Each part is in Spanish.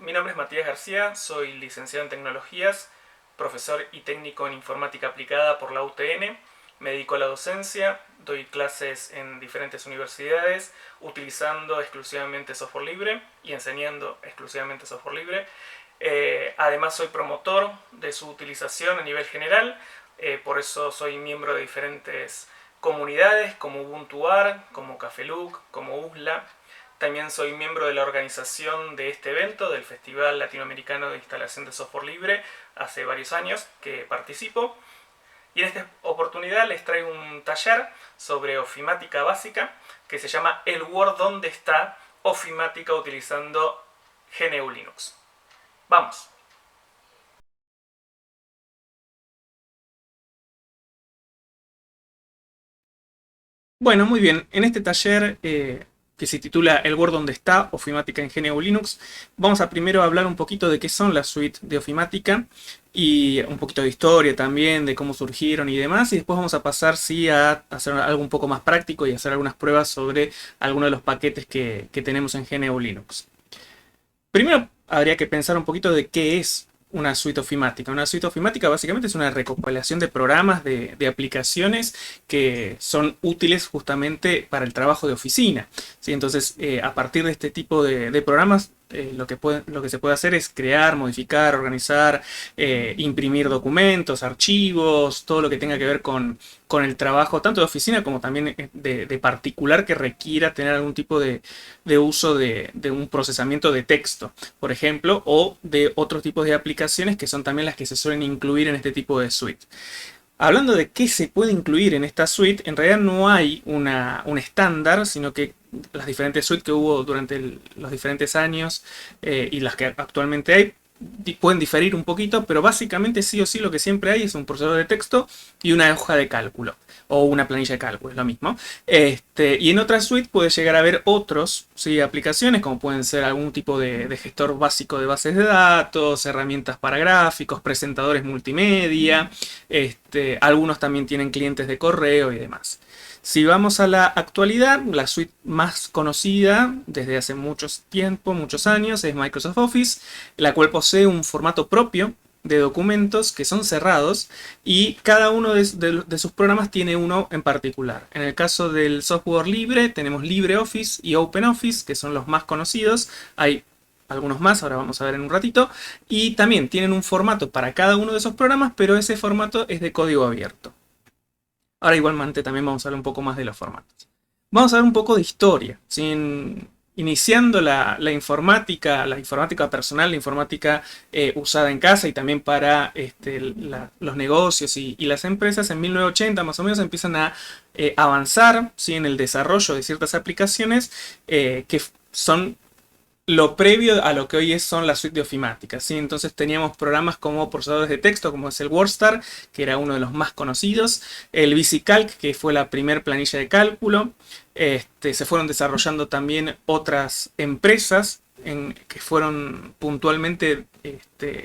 Mi nombre es Matías García, soy licenciado en Tecnologías, profesor y técnico en Informática Aplicada por la UTN. Me dedico a la docencia, doy clases en diferentes universidades utilizando exclusivamente software libre y enseñando exclusivamente software libre. Además soy promotor de su utilización a nivel general, por eso soy miembro de diferentes comunidades como Ubuntuar, como Cafeluc, como USLA. También soy miembro de la organización de este evento, del Festival Latinoamericano de Instalación de Software Libre, hace varios años que participo. Y en esta oportunidad les traigo un taller sobre ofimática básica que se llama El Word ¿Dónde está? Ofimática utilizando GNU Linux. ¡Vamos! Bueno, muy bien. En este taller que se titula El Word ¿Dónde está? Ofimática en GNU Linux, vamos a primero hablar un poquito de qué son las suites de ofimática y un poquito de historia también, de cómo surgieron y demás, y después vamos a pasar sí a hacer algo un poco más práctico y hacer algunas pruebas sobre algunos de los paquetes que tenemos en GNU Linux. Primero habría que pensar un poquito de qué es una suite ofimática. Una suite ofimática básicamente es una recopilación de programas, de aplicaciones que son útiles justamente para el trabajo de oficina, ¿sí? Entonces, a partir de este tipo de programas, lo que se puede hacer es crear, modificar, organizar, imprimir documentos, archivos, todo lo que tenga que ver con el trabajo tanto de oficina como también de particular que requiera tener algún tipo de uso de un procesamiento de texto, por ejemplo, o de otros tipos de aplicaciones que son también las que se suelen incluir en este tipo de suite. Hablando de qué se puede incluir en esta suite, en realidad no hay un estándar, sino que las diferentes suites que hubo durante los diferentes años y las que actualmente hay pueden diferir un poquito, pero básicamente sí o sí lo que siempre hay es un procesador de texto y una hoja de cálculo o una planilla de cálculo, es lo mismo. Y en otra suite puede llegar a haber otros, ¿sí? Aplicaciones como pueden ser algún tipo de gestor básico de bases de datos, herramientas para gráficos, presentadores multimedia, algunos también tienen clientes de correo y demás. Si vamos a la actualidad, la suite más conocida desde hace muchos tiempo, muchos años, es Microsoft Office, la cual posee un formato propio de documentos que son cerrados y cada uno de sus programas tiene uno en particular. En el caso del software libre tenemos LibreOffice y OpenOffice, que son los más conocidos. Hay algunos más, ahora vamos a ver en un ratito, y también tienen un formato para cada uno de esos programas, pero ese formato es de código abierto. Ahora igualmente también vamos a hablar un poco más de los formatos. Vamos a ver un poco de historia, iniciando la informática personal, la informática usada en casa y también para los negocios y las empresas. En 1980 más o menos empiezan a avanzar, ¿sí? En el desarrollo de ciertas aplicaciones que son lo previo a lo que hoy son las suites de ofimática, ¿sí? Entonces teníamos programas como procesadores de texto, como es el WordStar, que era uno de los más conocidos, el VisiCalc, que fue la primer planilla de cálculo. Se fueron desarrollando también otras empresas que fueron puntualmente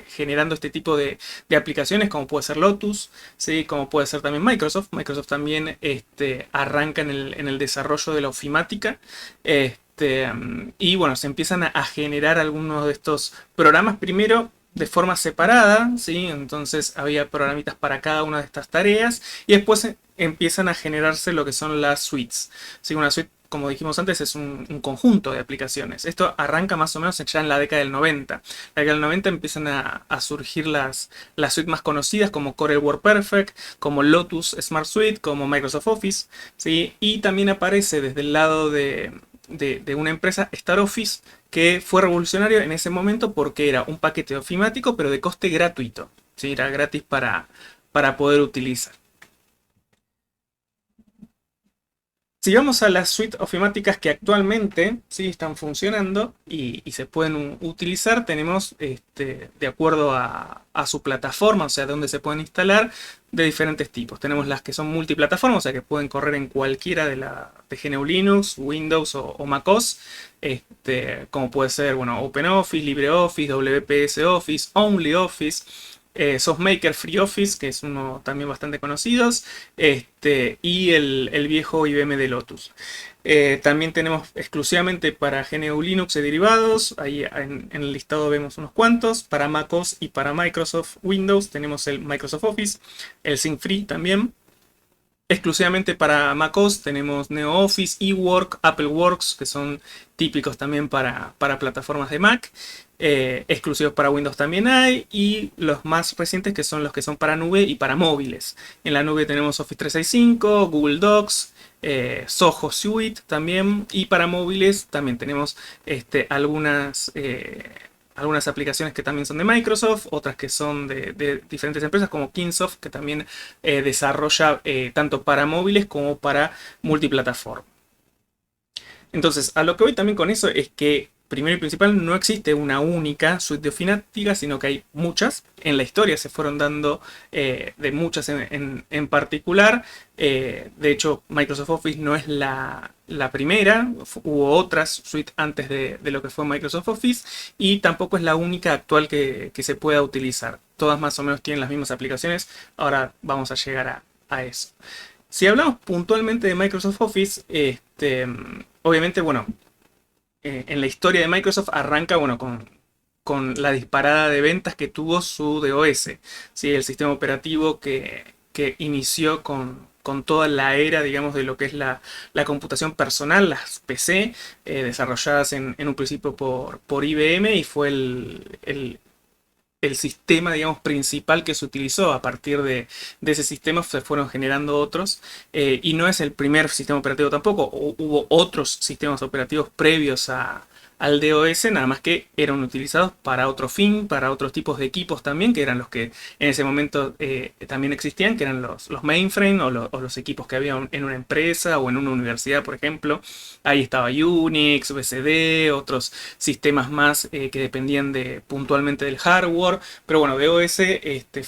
generando este tipo de aplicaciones, como puede ser Lotus, ¿sí? Como puede ser también Microsoft. Microsoft también arranca en el desarrollo de la ofimática. Y bueno, se empiezan a generar algunos de estos programas primero de forma separada, ¿sí? Entonces había programitas para cada una de estas tareas y después empiezan a generarse lo que son las suites, ¿sí? Una suite, como dijimos antes, es un conjunto de aplicaciones. Esto arranca más o menos ya en la década del 90. En la década del 90 empiezan a surgir las suites más conocidas como Corel WordPerfect, como Lotus Smart Suite, como Microsoft Office, ¿sí? Y también aparece desde el lado de una empresa, StarOffice, que fue revolucionario en ese momento porque era un paquete ofimático pero de coste gratuito, ¿sí? Era gratis para poder utilizar. Si vamos a las suites ofimáticas que actualmente sí están funcionando y se pueden utilizar, tenemos de acuerdo a su plataforma, o sea, donde se pueden instalar, de diferentes tipos. Tenemos las que son multiplataformas, o sea, que pueden correr en cualquiera de GNU Linux, Windows o MacOS, como puede ser, bueno, OpenOffice, LibreOffice, WPS Office, OnlyOffice, SoftMaker FreeOffice, que es uno también bastante conocido, y el viejo IBM de Lotus. También tenemos exclusivamente para GNU Linux y derivados, ahí en el listado vemos unos cuantos. Para MacOS y para Microsoft Windows tenemos el Microsoft Office, el SyncFree también. Exclusivamente para macOS tenemos NeoOffice, eWork, AppleWorks, que son típicos también para plataformas de Mac. Exclusivos para Windows también hay. Y los más recientes que son los que son para nube y para móviles. En la nube tenemos Office 365, Google Docs, Zoho Suite también. Y para móviles también tenemos algunas aplicaciones que también son de Microsoft, otras que son de diferentes empresas como Kingsoft, que también desarrolla tanto para móviles como para multiplataforma. Entonces, a lo que voy también con eso es que, primero y principal, no existe una única suite de ofimática, sino que hay muchas. En la historia se fueron dando de muchas en particular. De hecho, Microsoft Office no es la primera. Hubo otras suites antes de lo que fue Microsoft Office. Y tampoco es la única actual que se pueda utilizar. Todas más o menos tienen las mismas aplicaciones. Ahora vamos a llegar a eso. Si hablamos puntualmente de Microsoft Office, obviamente, bueno, en la historia de Microsoft arranca, bueno, con la disparada de ventas que tuvo su DOS, ¿sí? El sistema operativo que inició con toda la era, digamos, de lo que es la computación personal, las PC, desarrolladas en un principio por IBM, y fue el sistema, digamos, principal que se utilizó. A partir de ese sistema se fueron generando otros, y no es el primer sistema operativo tampoco. Hubo otros sistemas operativos previos al DOS, nada más que eran utilizados para otro fin, para otros tipos de equipos también, que eran los que en ese momento también existían, que eran los mainframe o los equipos que había en una empresa o en una universidad, por ejemplo. Ahí estaba Unix, BSD, otros sistemas más que dependían puntualmente del hardware. Pero bueno, DOS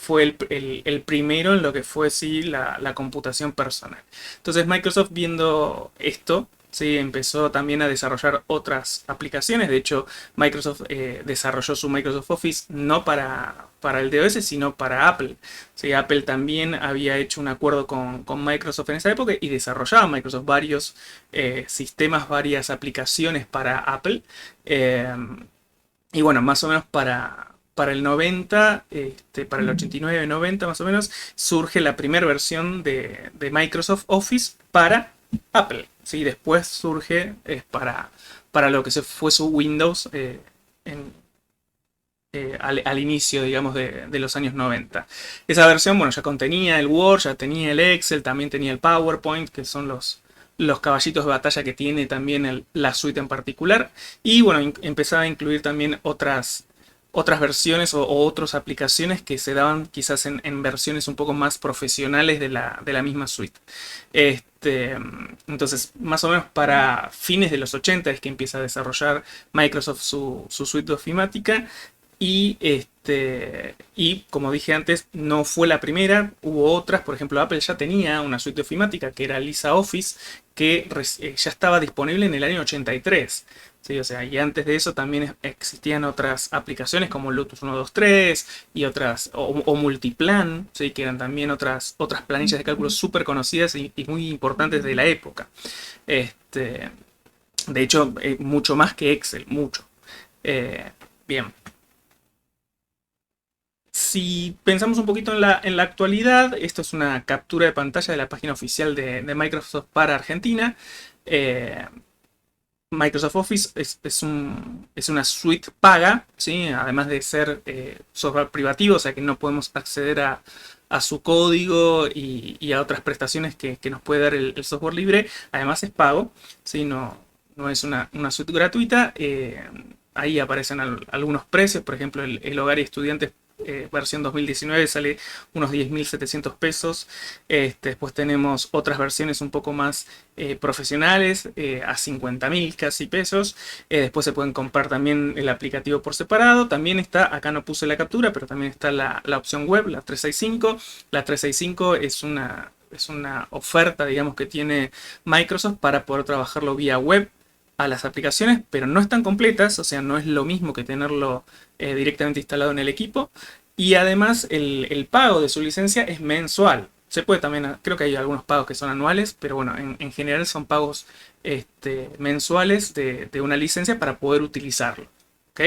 fue el primero en lo que fue, sí, la computación personal. Entonces Microsoft, viendo esto, sí, empezó también a desarrollar otras aplicaciones. De hecho, Microsoft desarrolló su Microsoft Office no para el DOS, sino para Apple. Sí, Apple también había hecho un acuerdo con Microsoft en esa época, y desarrollaba Microsoft varios sistemas, varias aplicaciones para Apple. Y bueno, más o menos para el 90, para el 89-90 más o menos, surge la primera versión de Microsoft Office para Apple. ¿Sí? Después surge para lo que fue su Windows al inicio, digamos, de los años 90. Esa versión, bueno, ya contenía el Word, ya tenía el Excel, también tenía el PowerPoint, que son los caballitos de batalla que tiene también la suite en particular. Y bueno, empezaba a incluir también otras versiones o otras aplicaciones que se daban quizás en versiones un poco más profesionales de la misma suite. Entonces, más o menos para fines de los 80 es que empieza a desarrollar Microsoft su suite de ofimática. Y como dije antes, no fue la primera, hubo otras. Por ejemplo, Apple ya tenía una suite de ofimática que era LisaOffice, que ya estaba disponible en el año 83. ¿Sí? O sea, y antes de eso también existían otras aplicaciones como Lotus 123 y otras, o Multiplan, ¿sí? Que eran también otras planillas de cálculo súper conocidas y muy importantes de la época. De hecho, mucho más que Excel, mucho. Bien. Si pensamos un poquito en la actualidad, esto es una captura de pantalla de la página oficial de Microsoft para Argentina. Eh, Microsoft Office es una suite paga, ¿sí? Además de ser software privativo, o sea que no podemos acceder a su código y a otras prestaciones que nos puede dar el software libre. Además es pago, ¿sí? No es una suite gratuita. Ahí aparecen algunos precios. Por ejemplo, el hogar y estudiantes versión 2019 sale unos 10.700 pesos. Después tenemos otras versiones un poco más profesionales, a 50.000 casi pesos. Después se pueden comprar también el aplicativo por separado. También está, acá no puse la captura, pero también está la opción web, la 365. La 365 es una oferta, digamos, que tiene Microsoft para poder trabajarlo vía web a las aplicaciones, pero no están completas, o sea, no es lo mismo que tenerlo directamente instalado en el equipo. Y además el pago de su licencia es mensual, Se puede también, creo que hay algunos pagos que son anuales, pero bueno, en general son pagos mensuales de una licencia para poder utilizarlo. ¿Ok?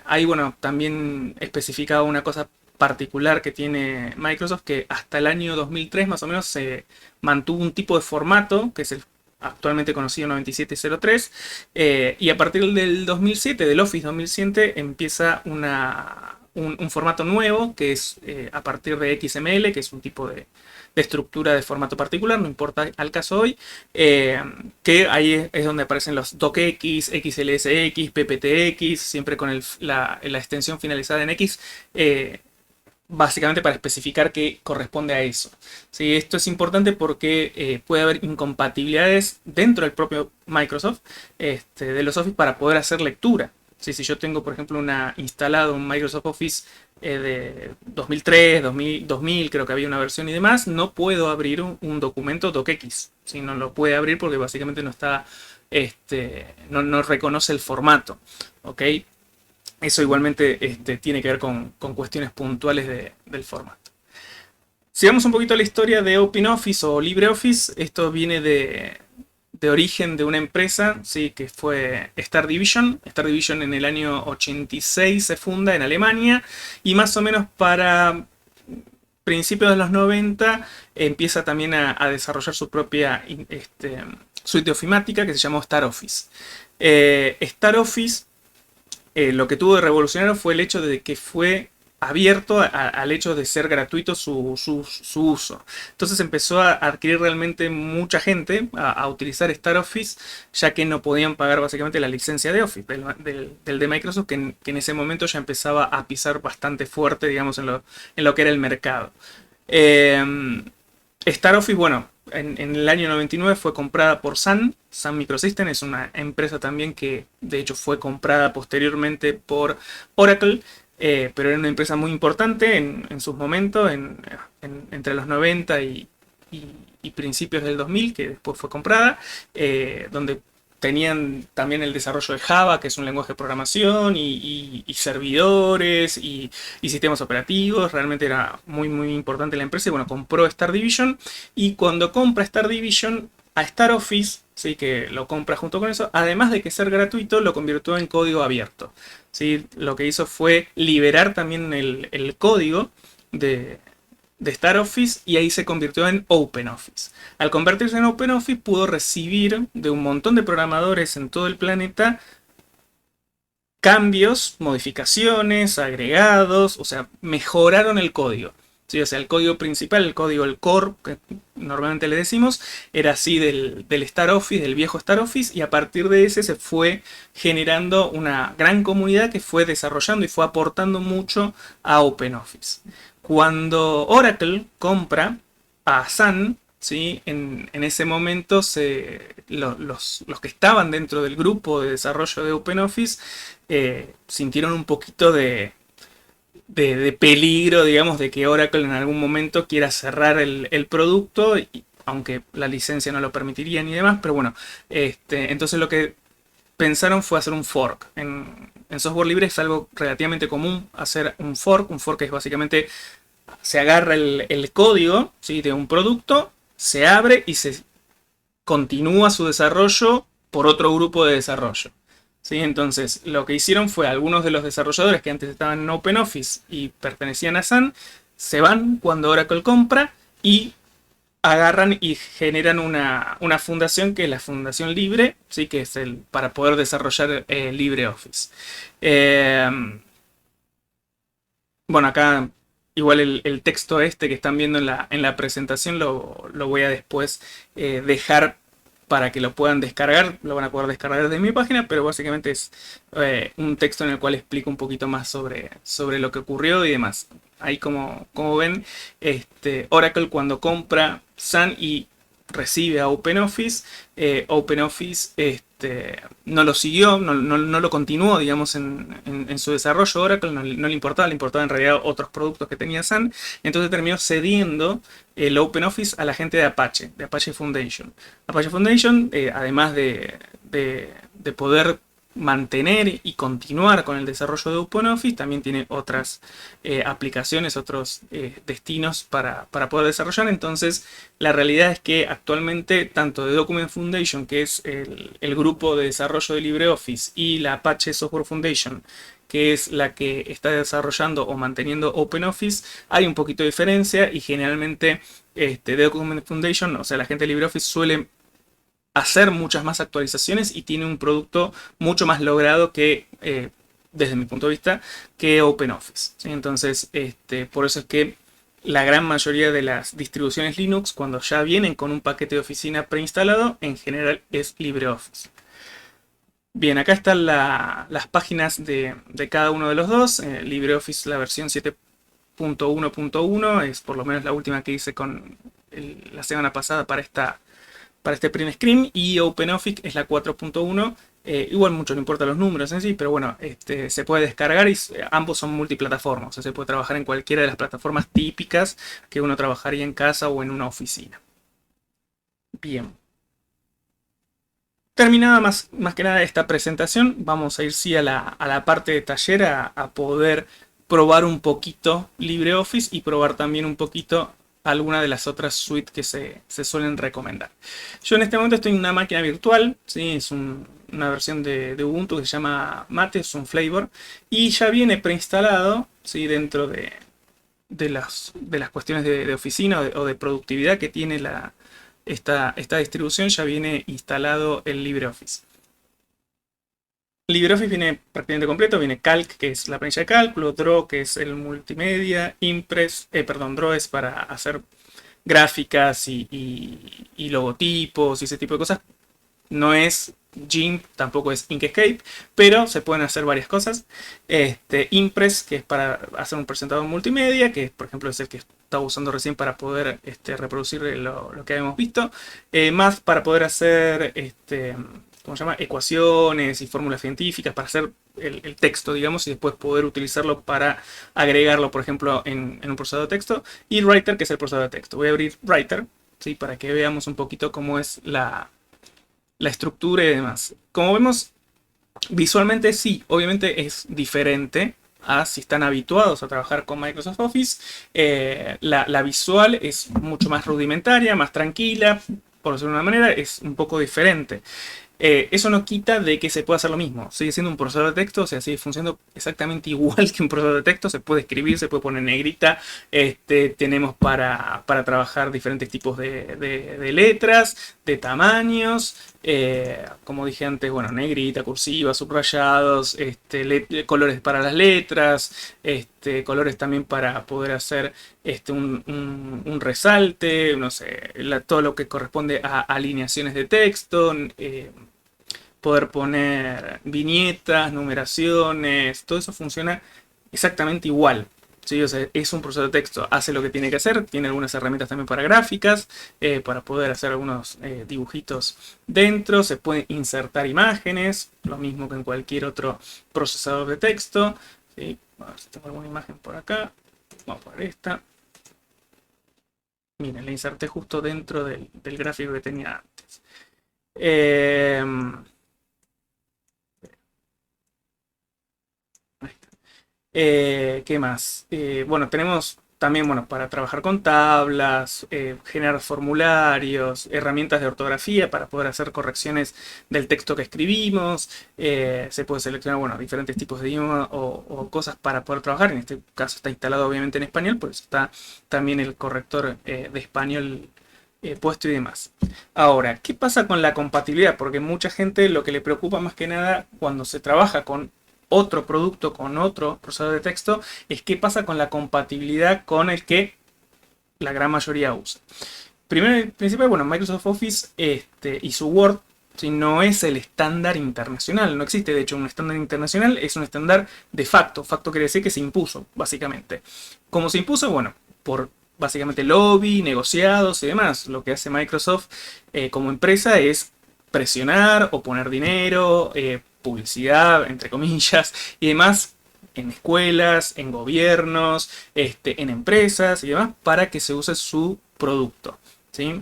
Ahí, bueno, también especificaba una cosa particular que tiene Microsoft, que hasta el año 2003 más o menos se mantuvo un tipo de formato, que es el actualmente conocido 9703, y a partir del 2007, del Office 2007, empieza un formato nuevo, que es a partir de XML, que es un tipo de estructura de formato particular, no importa al caso hoy, que ahí es donde aparecen los docx, XLSX, PPTX, siempre con la extensión finalizada en X, básicamente para especificar que corresponde a eso. ¿Sí? Esto es importante porque puede haber incompatibilidades dentro del propio Microsoft de los Office para poder hacer lectura. ¿Sí? Si yo tengo, por ejemplo, instalado un Microsoft Office de 2003, 2000, creo que había una versión y demás, no puedo abrir un documento docx. ¿Sí? No lo puede abrir porque básicamente no está, no reconoce el formato. ¿Ok? Eso igualmente tiene que ver con cuestiones puntuales del formato. Sigamos un poquito la historia de OpenOffice o LibreOffice. Esto viene de origen de una empresa, ¿sí? Que fue Star Division. Star Division en el año 86 se funda en Alemania y más o menos para principios de los 90 empieza también a desarrollar su propia suite de ofimática que se llamó Star Office. Star Office lo que tuvo de revolucionario fue el hecho de que fue abierto al hecho de ser gratuito su uso. Entonces empezó a adquirir realmente mucha gente a utilizar Star Office, ya que no podían pagar básicamente la licencia de Office, del de Microsoft, que en ese momento ya empezaba a pisar bastante fuerte, digamos, en lo que era el mercado. Star Office, bueno, en el año 99 fue comprada por Sun Microsystems, es una empresa también que de hecho fue comprada posteriormente por Oracle, pero era una empresa muy importante en sus momentos, entre los 90 y principios del 2000, que después fue comprada, donde tenían también el desarrollo de Java, que es un lenguaje de programación, y servidores, y sistemas operativos. Realmente era muy, muy importante la empresa. Y bueno, compró Star Division. Y cuando compra Star Division a Star Office, ¿sí? Que lo compra junto con eso, además de que ser gratuito, lo convirtió en código abierto. ¿Sí? Lo que hizo fue liberar también el código de Star Office y ahí se convirtió en OpenOffice. Al convertirse en OpenOffice pudo recibir de un montón de programadores en todo el planeta cambios, modificaciones, agregados, o sea, mejoraron el código. ¿Sí? O sea, el código principal, el core, que normalmente le decimos, era así del Star Office, del viejo Star Office, y a partir de ese se fue generando una gran comunidad que fue desarrollando y fue aportando mucho a OpenOffice. Cuando Oracle compra a Sun, ¿sí? En ese momento los que estaban dentro del grupo de desarrollo de OpenOffice sintieron un poquito de peligro, digamos, de que Oracle en algún momento quiera cerrar el producto, aunque la licencia no lo permitiría ni demás, pero bueno, entonces lo que pensaron fue hacer un fork. En software libre es algo relativamente común hacer un fork. Un fork es básicamente se agarra el código, ¿sí? De un producto, se abre y se continúa su desarrollo por otro grupo de desarrollo. ¿Sí? Entonces, lo que hicieron fue algunos de los desarrolladores que antes estaban en OpenOffice y pertenecían a Sun, se van cuando Oracle compra y agarran y generan una fundación que es la Fundación Libre, ¿sí? Que es para poder desarrollar LibreOffice. Bueno, acá igual el texto que están viendo en la presentación lo voy a después dejar para que lo puedan descargar. Lo van a poder descargar de mi página, pero básicamente es un texto en el cual explico un poquito más sobre lo que ocurrió y demás. Ahí como ven, Oracle cuando compra Sun y recibe a OpenOffice, OpenOffice no lo siguió, no lo continuó, digamos, en su desarrollo. Oracle no le importaba, le importaba en realidad otros productos que tenía Sun, entonces terminó cediendo el OpenOffice a la gente de Apache Foundation. Apache Foundation, además de poder mantener y continuar con el desarrollo de OpenOffice, también tiene otras aplicaciones, otros destinos para poder desarrollar. Entonces, la realidad es que actualmente tanto de Document Foundation, que es el grupo de desarrollo de LibreOffice, y la Apache Software Foundation, que es la que está desarrollando o manteniendo OpenOffice, hay un poquito de diferencia y generalmente de Document Foundation, o sea, la gente de LibreOffice suele hacer muchas más actualizaciones y tiene un producto mucho más logrado que, desde mi punto de vista, que OpenOffice, ¿sí? Entonces, por eso es que la gran mayoría de las distribuciones Linux, cuando ya vienen con un paquete de oficina preinstalado, en general es LibreOffice. Bien, acá están las páginas de cada uno de los dos. LibreOffice, la versión 7.1.1, es por lo menos la última que hice con la semana pasada para este print screen, y OpenOffice es la 4.1. Igual mucho no importa los números en sí, pero bueno, se puede descargar y ambos son multiplataformas, o sea, se puede trabajar en cualquiera de las plataformas típicas que uno trabajaría en casa o en una oficina. Bien. Terminada más que nada esta presentación, vamos a ir sí a la parte de taller a poder probar un poquito LibreOffice y probar también un poquito alguna de las otras suites que se suelen recomendar. Yo en este momento estoy en una máquina virtual, ¿sí? Es una versión de Ubuntu que se llama Mate, es un flavor, y ya viene preinstalado, ¿sí? Dentro de las cuestiones de oficina o de productividad que tiene esta distribución, ya viene instalado el LibreOffice. LibreOffice viene prácticamente completo, viene Calc, que es la planilla de cálculo, Draw, que es el multimedia, Draw es para hacer gráficas y logotipos y ese tipo de cosas. No es GIMP, tampoco es Inkscape, pero se pueden hacer varias cosas. Impress, que es para hacer un presentador multimedia, que por ejemplo es el que estaba usando recién para poder reproducir lo que habíamos visto. Math para poder hacer ¿cómo se llama? Ecuaciones y fórmulas científicas para hacer el texto, digamos, y después poder utilizarlo para agregarlo, por ejemplo, en un procesador de texto. Y Writer, que es el procesador de texto. Voy a abrir Writer, ¿sí? Para que veamos un poquito cómo es la estructura y demás. Como vemos, visualmente sí, obviamente es diferente a si están habituados a trabajar con Microsoft Office. La visual es mucho más rudimentaria, más tranquila, por decirlo de una manera, es un poco diferente. Eso no quita de que se pueda hacer lo mismo. Sigue siendo un procesador de texto, o sea, sigue funcionando exactamente igual que un procesador de texto. Se puede escribir, se puede poner negrita. Tenemos para trabajar diferentes tipos de letras, de tamaños. Como dije antes, bueno, negrita, cursiva, subrayados, colores para las letras, colores también para poder hacer un resalte, no sé, todo lo que corresponde a alineaciones de texto, poder poner viñetas, numeraciones, todo eso funciona exactamente igual. ¿Sí? O sea, es un procesador de texto, hace lo que tiene que hacer, tiene algunas herramientas también para gráficas, para poder hacer algunos dibujitos dentro, se pueden insertar imágenes, lo mismo que en cualquier otro procesador de texto. ¿Sí? A ver si tengo alguna imagen por acá, vamos a poner esta. Miren, la inserté justo dentro del gráfico que tenía antes. ¿Qué más? Bueno, tenemos también, bueno, para trabajar con tablas, generar formularios, herramientas de ortografía para poder hacer correcciones del texto que escribimos. Se puede seleccionar, bueno, diferentes tipos de idioma o cosas para poder trabajar. En este caso está instalado obviamente en español, pues está también el corrector de español puesto y demás. Ahora, ¿qué pasa con la compatibilidad? Porque mucha gente lo que le preocupa más que nada cuando se trabaja con otro producto, con otro procesador de texto, es qué pasa con la compatibilidad con el que la gran mayoría usa. Primero y principal, bueno, Microsoft Office y su Word, si no es el estándar internacional, no existe de hecho un estándar internacional, es un estándar de facto. Facto quiere decir que se impuso, básicamente. ¿Cómo se impuso? Bueno, por básicamente lobby, negociados y demás. Lo que hace Microsoft como empresa es presionar o poner dinero, publicidad, entre comillas, y demás en escuelas, en gobiernos, en empresas y demás, para que se use su producto, ¿sí?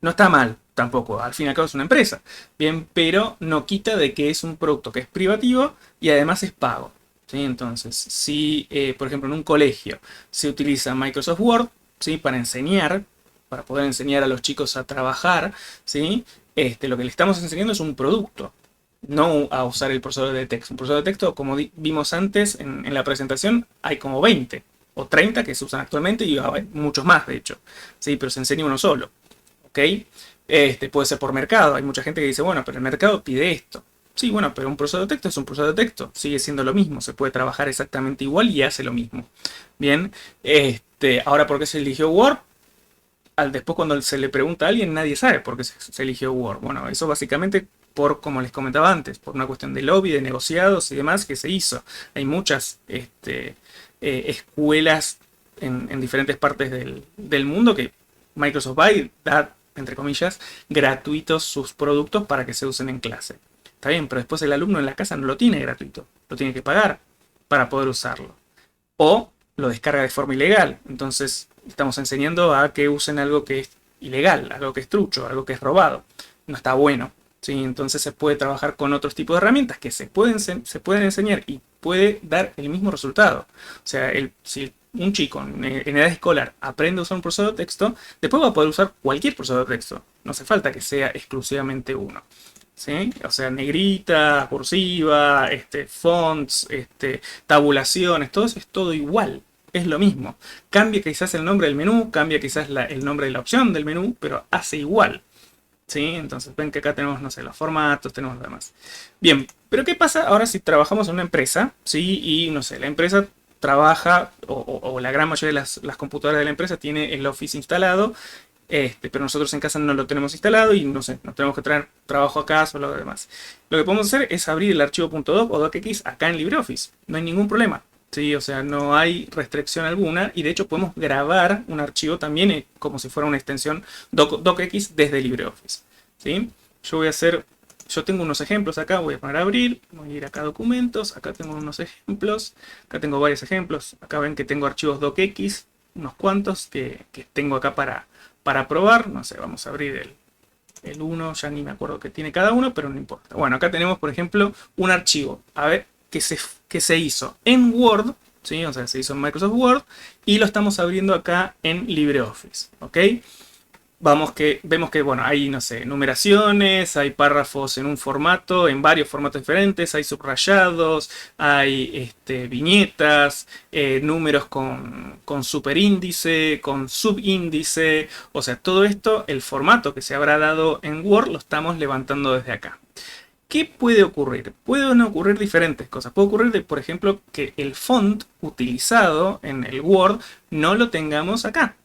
No está mal, tampoco, al fin y al cabo es una empresa. Bien, pero no quita de que es un producto que es privativo y además es pago. ¿Sí? Entonces, si por ejemplo en un colegio se utiliza Microsoft Word, ¿sí? Para enseñar, para poder enseñar a los chicos a trabajar, ¿sí? Lo que le estamos enseñando es un producto, no a usar el procesador de texto. Un procesador de texto, como vimos antes en la presentación, hay como 20 o 30 que se usan actualmente y hay muchos más, de hecho. ¿Sí? Pero se enseña uno solo. ¿Ok? Puede ser por mercado. Hay mucha gente que dice, bueno, pero el mercado pide esto. Sí, bueno, pero un procesador de texto es un procesador de texto. Sigue siendo lo mismo. Se puede trabajar exactamente igual y hace lo mismo. Bien. Ahora, ¿por qué se eligió Word? Después cuando se le pregunta a alguien, nadie sabe por qué se eligió Word. Bueno, eso básicamente por, como les comentaba antes, por una cuestión de lobby, de negociados y demás que se hizo. Hay muchas escuelas en diferentes partes del mundo que Microsoft va y da, entre comillas, gratuitos sus productos para que se usen en clase. Está bien, pero después el alumno en la casa no lo tiene gratuito, lo tiene que pagar para poder usarlo. O lo descarga de forma ilegal. Entonces estamos enseñando a que usen algo que es ilegal, algo que es trucho, algo que es robado. No está bueno. ¿Sí? Entonces se puede trabajar con otros tipos de herramientas que se pueden enseñar y puede dar el mismo resultado. O sea, si un chico en edad escolar aprende a usar un procesador de texto, después va a poder usar cualquier procesador de texto. No hace falta que sea exclusivamente uno. ¿Sí? O sea, negrita, cursiva, fonts, tabulaciones, todo eso es todo igual. Es lo mismo. Cambia quizás el nombre del menú, cambia quizás el nombre de la opción del menú, pero hace igual. ¿Sí? Entonces ven que acá tenemos, no sé, los formatos, tenemos lo demás. Bien, pero ¿qué pasa ahora si trabajamos en una empresa? ¿Sí? Y no sé, la empresa trabaja, o la gran mayoría de las computadoras de la empresa tiene el Office instalado, pero nosotros en casa no lo tenemos instalado y no sé, nos tenemos que traer trabajo acá o lo demás. Lo que podemos hacer es abrir el archivo .doc o docx acá en LibreOffice. No hay ningún problema. ¿Sí? O sea, no hay restricción alguna y de hecho podemos grabar un archivo también como si fuera una extensión docx desde LibreOffice. ¿Sí? Yo tengo unos ejemplos acá, voy a poner a abrir, voy a ir acá a documentos, acá tengo unos ejemplos, acá tengo varios ejemplos, acá ven que tengo archivos docx, unos cuantos que tengo acá para probar, no sé, vamos a abrir el 1, ya ni me acuerdo qué tiene cada uno, pero no importa. Bueno, acá tenemos por ejemplo un archivo, a ver, que se hizo en Word, ¿sí? O sea, se hizo en Microsoft Word y lo estamos abriendo acá en LibreOffice, ¿ok? Vemos que, bueno, hay, no sé, numeraciones, hay párrafos en un formato, en varios formatos diferentes, hay subrayados, hay viñetas, números con superíndice, con subíndice, o sea, todo esto, el formato que se habrá dado en Word lo estamos levantando desde acá. ¿Qué puede ocurrir? Pueden ocurrir diferentes cosas. Puede ocurrir, por ejemplo, que el font utilizado en el Word no lo tengamos acá.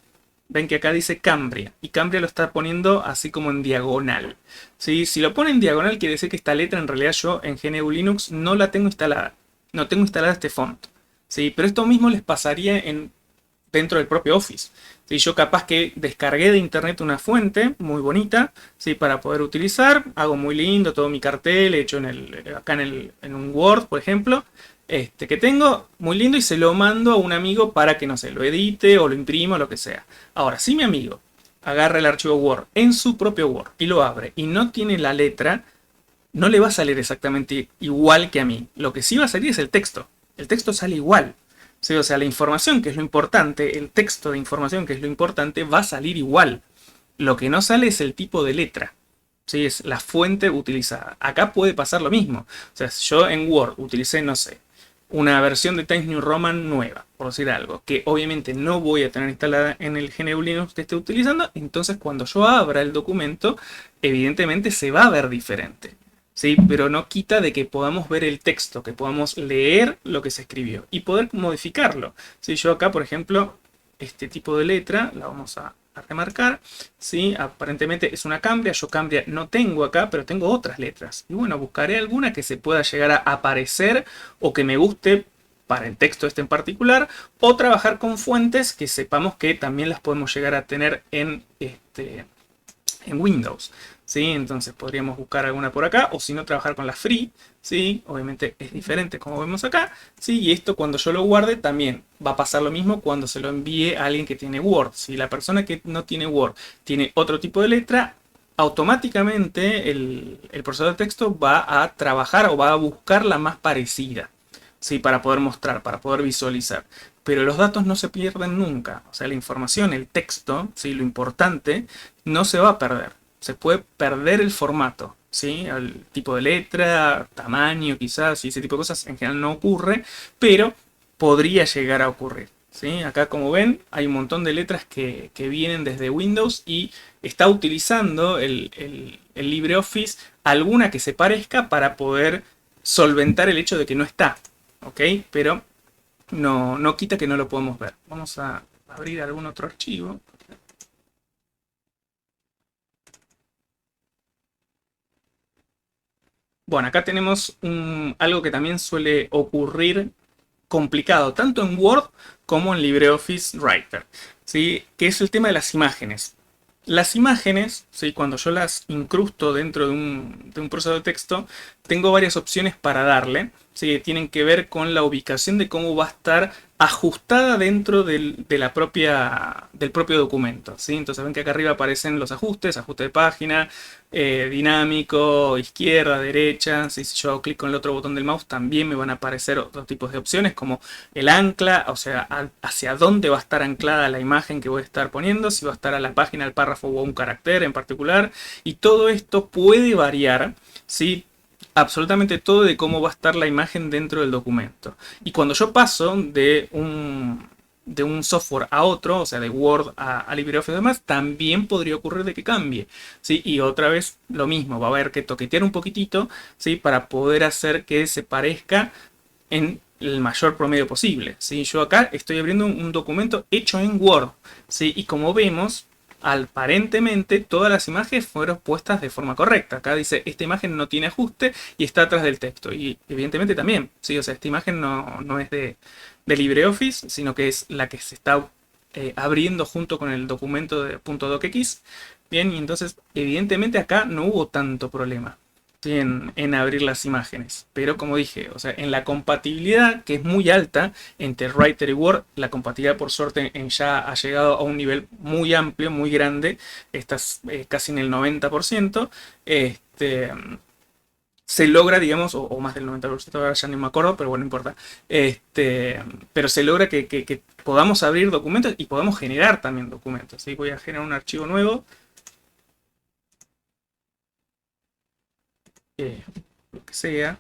Ven que acá dice Cambria, y Cambria lo está poniendo así como en diagonal. ¿Sí? Si lo pone en diagonal quiere decir que esta letra en realidad yo en GNU Linux no la tengo instalada. No tengo instalada este font. ¿Sí? Pero esto mismo les pasaría dentro del propio Office. ¿Sí? Yo capaz que descargué de internet una fuente muy bonita, ¿sí? Para poder utilizar. Hago muy lindo todo mi cartel hecho acá en un Word, por ejemplo. Que tengo muy lindo y se lo mando a un amigo para que, no sé, lo edite o lo imprima o lo que sea. Ahora, si mi amigo agarra el archivo Word en su propio Word y lo abre y no tiene la letra, no le va a salir exactamente igual que a mí. Lo que sí va a salir es el texto. El texto sale igual. ¿Sí? O sea, la información, que es lo importante, el texto de información, que es lo importante, va a salir igual. Lo que no sale es el tipo de letra. ¿Sí? Es la fuente utilizada. Acá puede pasar lo mismo. O sea, si yo en Word utilicé, no sé, una versión de Times New Roman nueva, por decir algo, que obviamente no voy a tener instalada en el GNU Linux que esté utilizando, entonces cuando yo abra el documento, evidentemente se va a ver diferente. ¿Sí? Pero no quita de que podamos ver el texto, que podamos leer lo que se escribió y poder modificarlo. ¿Sí? Yo acá, por ejemplo, este tipo de letra la vamos a remarcar, ¿sí? Aparentemente es una Cambria, yo Cambria no tengo acá, pero tengo otras letras. Y bueno, buscaré alguna que se pueda llegar a aparecer o que me guste para el texto en particular, o trabajar con fuentes que sepamos que también las podemos llegar a tener en Windows. ¿Sí? Entonces podríamos buscar alguna por acá, o si no, trabajar con la free, ¿sí? Obviamente es diferente como vemos acá, ¿sí? Y esto cuando yo lo guarde también va a pasar lo mismo cuando se lo envíe a alguien que tiene Word. Si la persona que no tiene Word tiene otro tipo de letra, automáticamente el procesador de texto va a trabajar o va a buscar la más parecida, ¿sí? Para poder mostrar, para poder visualizar. Pero los datos no se pierden nunca. O sea, la información, el texto, ¿sí? Lo importante, no se va a perder. Se puede perder el formato, ¿sí? El tipo de letra, tamaño quizás, y ese tipo de cosas en general no ocurre, pero podría llegar a ocurrir. ¿Sí? Acá como ven hay un montón de letras que vienen desde Windows y está utilizando el LibreOffice alguna que se parezca para poder solventar el hecho de que no está. ¿Ok? Pero no quita que no lo podemos ver. Vamos a abrir algún otro archivo. Bueno, acá tenemos algo que también suele ocurrir complicado, tanto en Word como en LibreOffice Writer, ¿sí? Que es el tema de las imágenes. Las imágenes, ¿sí? Cuando yo las incrusto dentro de un procesador de texto, tengo varias opciones para darle, ¿sí? Que tienen que ver con la ubicación de cómo va a estar ajustada dentro del propio documento, ¿sí? Entonces ven que acá arriba aparecen los ajustes, ajuste de página, dinámico, izquierda, derecha. ¿Sí? Si yo hago clic con el otro botón del mouse también me van a aparecer otros tipos de opciones como el ancla, o sea, hacia dónde va a estar anclada la imagen que voy a estar poniendo, si va a estar a la página, al párrafo o a un carácter en particular. Y todo esto puede variar, ¿sí? Absolutamente todo de cómo va a estar la imagen dentro del documento. Y cuando yo paso de un software a otro, o sea, de Word a LibreOffice y demás, también podría ocurrir de que cambie, ¿sí? Y otra vez lo mismo, va a haber que toquetear un poquitito, ¿sí? Para poder hacer que se parezca en el mayor promedio posible, ¿sí? Yo acá estoy abriendo un documento hecho en Word, ¿sí? Y como vemos, aparentemente todas las imágenes fueron puestas de forma correcta. Acá dice, esta imagen no tiene ajuste y está atrás del texto. Y evidentemente también, ¿sí? O sea, esta imagen no es de LibreOffice, sino que es la que se está abriendo junto con el documento de .docx. Bien, y entonces evidentemente acá no hubo tanto problema, ¿sí? En abrir las imágenes. Pero como dije, o sea, en la compatibilidad, que es muy alta entre Writer y Word, la compatibilidad por suerte ya ha llegado a un nivel muy amplio, muy grande, estás casi en el 90%, se logra, digamos, o más del 90%, ahora ya ni me acuerdo, pero bueno, no importa. Pero se logra que podamos abrir documentos y podamos generar también documentos, ¿sí? Voy a generar un archivo nuevo. Lo que sea.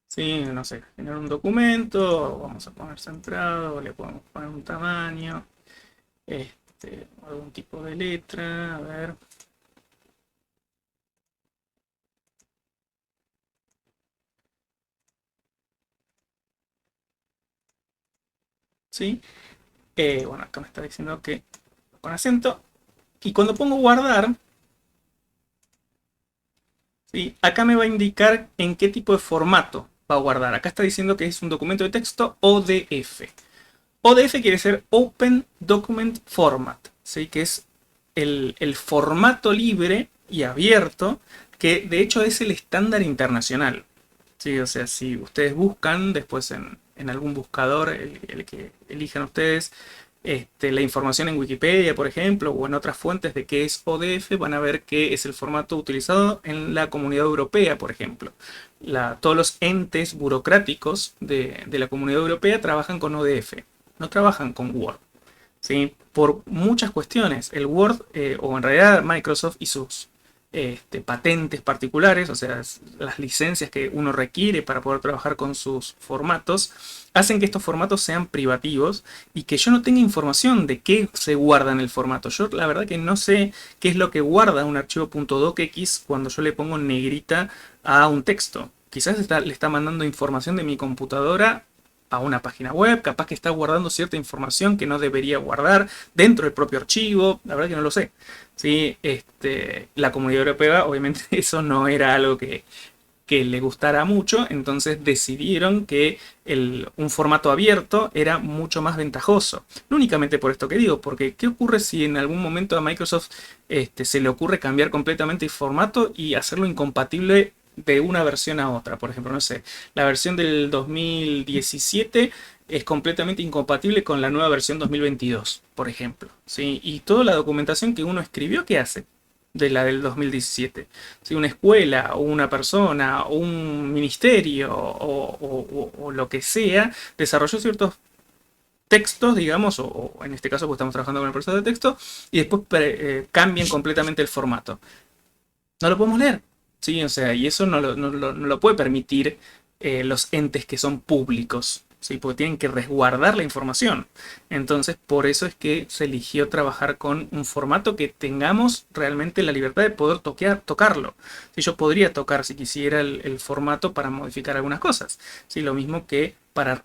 Sí, no sé, generar un documento, vamos a poner centrado, le podemos poner un tamaño, algún tipo de letra, a ver. Sí, bueno, acá me está diciendo que con acento. Y cuando pongo guardar, ¿sí? Acá me va a indicar en qué tipo de formato va a guardar. Acá está diciendo que es un documento de texto ODF. ODF quiere ser Open Document Format, ¿sí? Que es el formato libre y abierto, que de hecho es el estándar internacional. ¿Sí? O sea, si ustedes buscan después en algún buscador, el que elijan ustedes, la información en Wikipedia, por ejemplo, o en otras fuentes de qué es ODF, van a ver que es el formato utilizado en la Comunidad Europea, por ejemplo. Todos los entes burocráticos de la Comunidad Europea trabajan con ODF, no trabajan con Word, ¿sí? Por muchas cuestiones. El Word, o en realidad Microsoft y sus patentes particulares, o sea, las licencias que uno requiere para poder trabajar con sus formatos, hacen que estos formatos sean privativos y que yo no tenga información de qué se guarda en el formato. Yo la verdad que no sé qué es lo que guarda un archivo .docx cuando yo le pongo negrita a un texto. Quizás le está mandando información de mi computadora a una página web, capaz que está guardando cierta información que no debería guardar dentro del propio archivo, la verdad que no lo sé. ¿Sí? La Comunidad Europea, obviamente, eso no era algo que le gustara mucho, entonces decidieron que un formato abierto era mucho más ventajoso. No únicamente por esto que digo, porque ¿qué ocurre si en algún momento a Microsoft se le ocurre cambiar completamente el formato y hacerlo incompatible de una versión a otra? Por ejemplo, no sé, la versión del 2017 es completamente incompatible con la nueva versión 2022, por ejemplo, ¿sí? Y toda la documentación que uno escribió, ¿qué hace? De la del 2017. Si una escuela o una persona o un ministerio o lo que sea desarrolló ciertos textos, digamos, o en este caso pues estamos trabajando con el proceso de texto, y después cambian completamente el formato. No lo podemos leer, ¿sí? O sea, y eso no lo puede permitir los entes que son públicos, ¿sí? Porque tienen que resguardar la información. Entonces, por eso es que se eligió trabajar con un formato que tengamos realmente la libertad de poder tocarlo. Si yo podría tocar, si quisiera, el formato para modificar algunas cosas, ¿sí? Lo mismo que para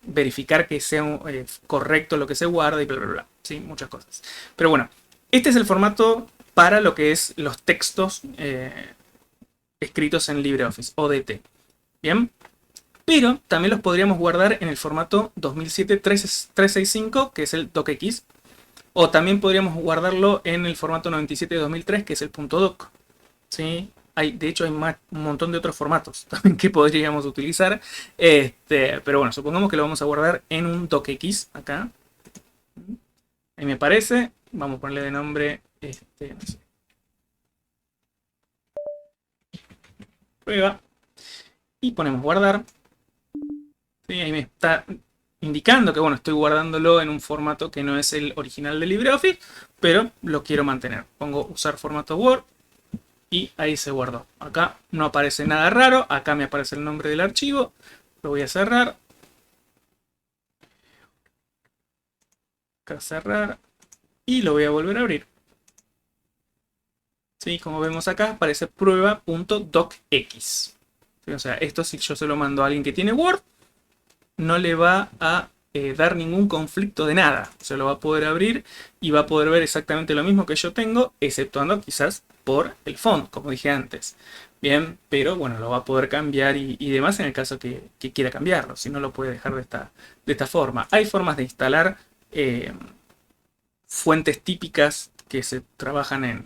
verificar que sea correcto lo que se guarda y bla, bla, bla, ¿sí? Muchas cosas. Pero bueno, este es el formato para lo que es los textos escritos en LibreOffice, ODT. Bien, pero también los podríamos guardar en el formato 2007-365, que es el docx, o también podríamos guardarlo en el formato 97-2003, que es el .doc. ¿Sí? De hecho, hay un montón de otros formatos también que podríamos utilizar. Pero bueno, supongamos que lo vamos a guardar en un docx acá. Ahí me parece. Vamos a ponerle de nombre no sé, prueba. Y ponemos guardar. ¿Sí? Ahí me está indicando que bueno, estoy guardándolo en un formato que no es el original de LibreOffice, pero lo quiero mantener. Pongo usar formato Word y ahí se guardó. Acá no aparece nada raro, acá me aparece el nombre del archivo. Lo voy a cerrar. Acá cerrar. Y lo voy a volver a abrir. ¿Sí? Como vemos acá, aparece prueba.docx. ¿Sí? O sea, esto si yo se lo mando a alguien que tiene Word, no le va a dar ningún conflicto de nada. Se lo va a poder abrir y va a poder ver exactamente lo mismo que yo tengo, exceptuando quizás por el font, como dije antes. Bien, pero bueno, lo va a poder cambiar y demás en el caso que quiera cambiarlo. Si no, lo puede dejar de esta forma. Hay formas de instalar fuentes típicas que se trabajan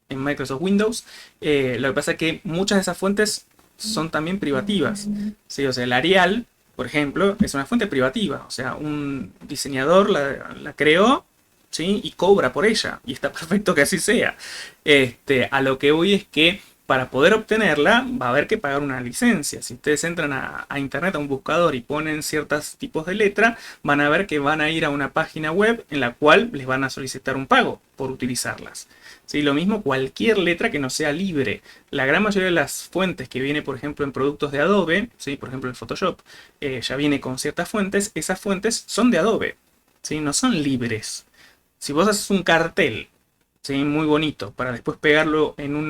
en Microsoft Windows. Lo que pasa es que muchas de esas fuentes son también privativas. ¿Sí? O sea, el Arial, por ejemplo, es una fuente privativa. O sea, un diseñador la creó, ¿sí? Y cobra por ella. Y está perfecto que así sea. A lo que voy es que para poder obtenerla va a haber que pagar una licencia. Si ustedes entran a internet, a un buscador y ponen ciertos tipos de letra, van a ver que van a ir a una página web en la cual les van a solicitar un pago por utilizarlas. ¿Sí? Lo mismo cualquier letra que no sea libre. La gran mayoría de las fuentes que viene, por ejemplo, en productos de Adobe, ¿sí? Por ejemplo, el Photoshop, ya viene con ciertas fuentes. Esas fuentes son de Adobe, ¿sí? No son libres. Si vos haces un cartel, ¿sí? Muy bonito, para después pegarlo en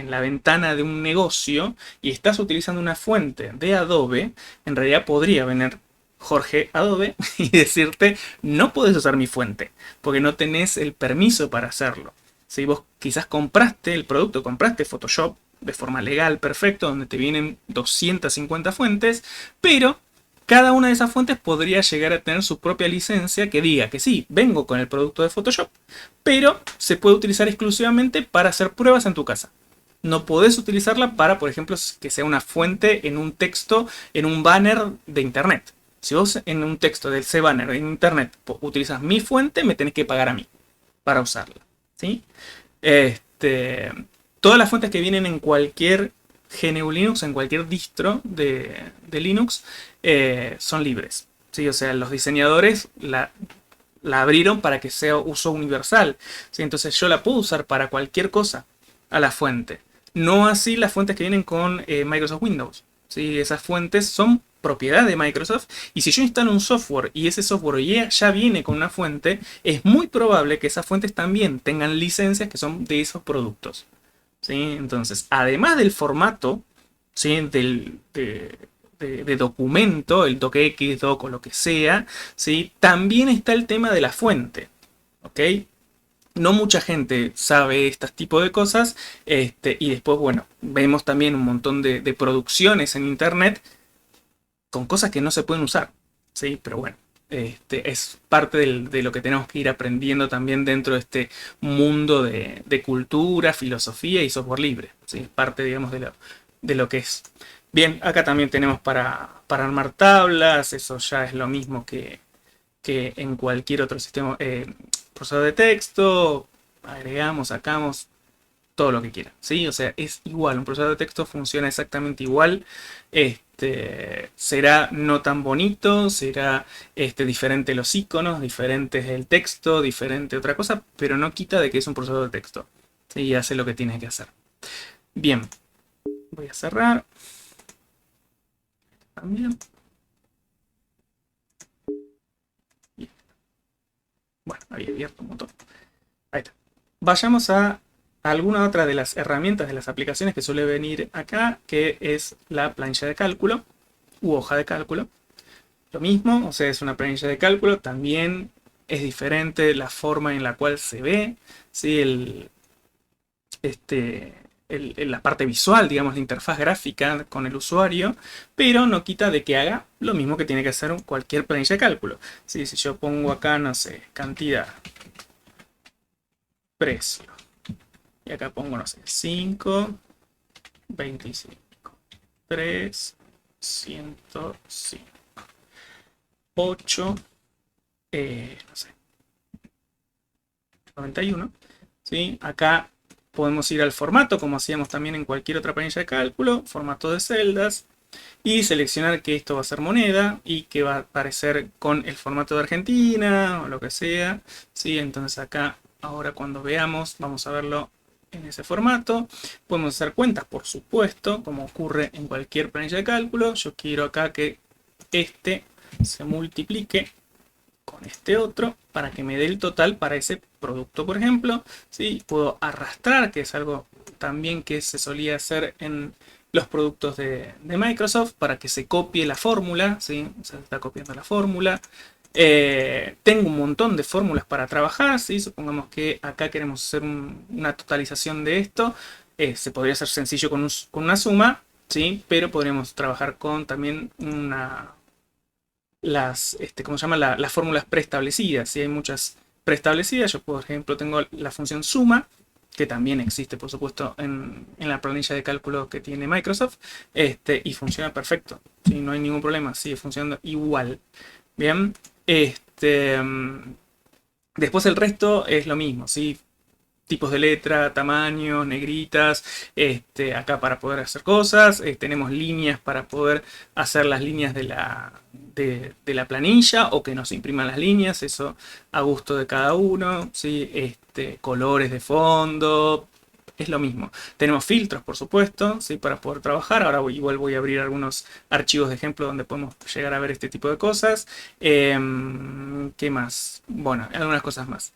la ventana de un negocio y estás utilizando una fuente de Adobe, en realidad podría venir Jorge Adobe y decirte no puedes usar mi fuente porque no tenés el permiso para hacerlo. Si vos quizás compraste el producto, compraste Photoshop de forma legal, perfecto, donde te vienen 250 fuentes, pero cada una de esas fuentes podría llegar a tener su propia licencia que diga que sí, vengo con el producto de Photoshop, pero se puede utilizar exclusivamente para hacer pruebas en tu casa. No podés utilizarla para, por ejemplo, que sea una fuente en un texto, en un banner de internet. Si vos en un texto del C-Banner en internet utilizas mi fuente, me tenés que pagar a mí para usarla. ¿Sí? Todas las fuentes que vienen en cualquier GNU Linux, en cualquier distro de Linux, son libres. ¿Sí? O sea, los diseñadores la abrieron para que sea uso universal. ¿Sí? Entonces yo la puedo usar para cualquier cosa a la fuente. No así las fuentes que vienen con Microsoft Windows. ¿Sí? Esas fuentes son propiedad de Microsoft y si yo instalo un software y ese software ya viene con una fuente, es muy probable que esas fuentes también tengan licencias que son de esos productos. ¿Sí? Entonces, además del formato, ¿sí? De documento, el docx, doc o lo que sea, ¿sí? También está el tema de la fuente. ¿Ok? No mucha gente sabe este tipo de cosas y después, bueno, vemos también un montón de producciones en internet con cosas que no se pueden usar, ¿sí? Pero bueno, es parte de lo que tenemos que ir aprendiendo también dentro de este mundo de cultura, filosofía y software libre, ¿sí? Es parte, digamos, de lo que es. Bien, acá también tenemos para armar tablas, eso ya es lo mismo que en cualquier otro sistema, procesador de texto, agregamos, sacamos, todo lo que quiera, ¿sí? O sea, es igual, un procesador de texto funciona exactamente igual, será no tan bonito, será diferente los iconos, diferentes el texto, diferente otra cosa, pero no quita de que es un procesador de texto, ¿sí? Y hace lo que tiene que hacer. Bien, voy a cerrar también. Bien. Bueno, había abierto un montón. Ahí está. Vayamos a alguna otra de las herramientas de las aplicaciones que suele venir acá, que es la planilla de cálculo u hoja de cálculo. Lo mismo, o sea, es una planilla de cálculo, también es diferente la forma en la cual se ve, ¿sí? La parte visual, digamos, la interfaz gráfica con el usuario, pero no quita de que haga lo mismo que tiene que hacer cualquier planilla de cálculo. ¿Sí? Si yo pongo acá, no sé, cantidad, precio, y acá pongo, no sé, 5, 25, 3, 105, 8, no sé, 91, ¿sí? Acá podemos ir al formato, como hacíamos también en cualquier otra planilla de cálculo, formato de celdas, y seleccionar que esto va a ser moneda y que va a aparecer con el formato de Argentina o lo que sea, ¿sí? Entonces acá, ahora cuando veamos, vamos a verlo en ese formato. Podemos hacer cuentas, por supuesto, como ocurre en cualquier planilla de cálculo. Yo quiero acá que este se multiplique con este otro para que me dé el total para ese producto, por ejemplo. ¿Sí? Puedo arrastrar, que es algo también que se solía hacer en los productos de Microsoft, para que se copie la fórmula, ¿sí? Se está copiando la fórmula. Tengo un montón de fórmulas para trabajar, ¿sí? Supongamos que acá queremos hacer una totalización de esto. Se podría hacer sencillo con una suma, ¿sí? Pero podríamos trabajar con también ¿cómo se llama? Las fórmulas preestablecidas. Si hay muchas preestablecidas, yo por ejemplo tengo la función suma, que también existe por supuesto en la planilla de cálculo que tiene Microsoft, y funciona perfecto, ¿sí? No hay ningún problema, sigue funcionando igual. Bien, después el resto es lo mismo, ¿sí? Tipos de letra, tamaños, negritas, acá para poder hacer cosas, tenemos líneas para poder hacer las líneas de la planilla o que nos impriman las líneas, eso a gusto de cada uno, ¿sí? Colores de fondo, es lo mismo. Tenemos filtros, por supuesto, ¿sí? Para poder trabajar. Ahora igual voy a abrir algunos archivos de ejemplo donde podemos llegar a ver este tipo de cosas. ¿Qué más? Bueno, algunas cosas más.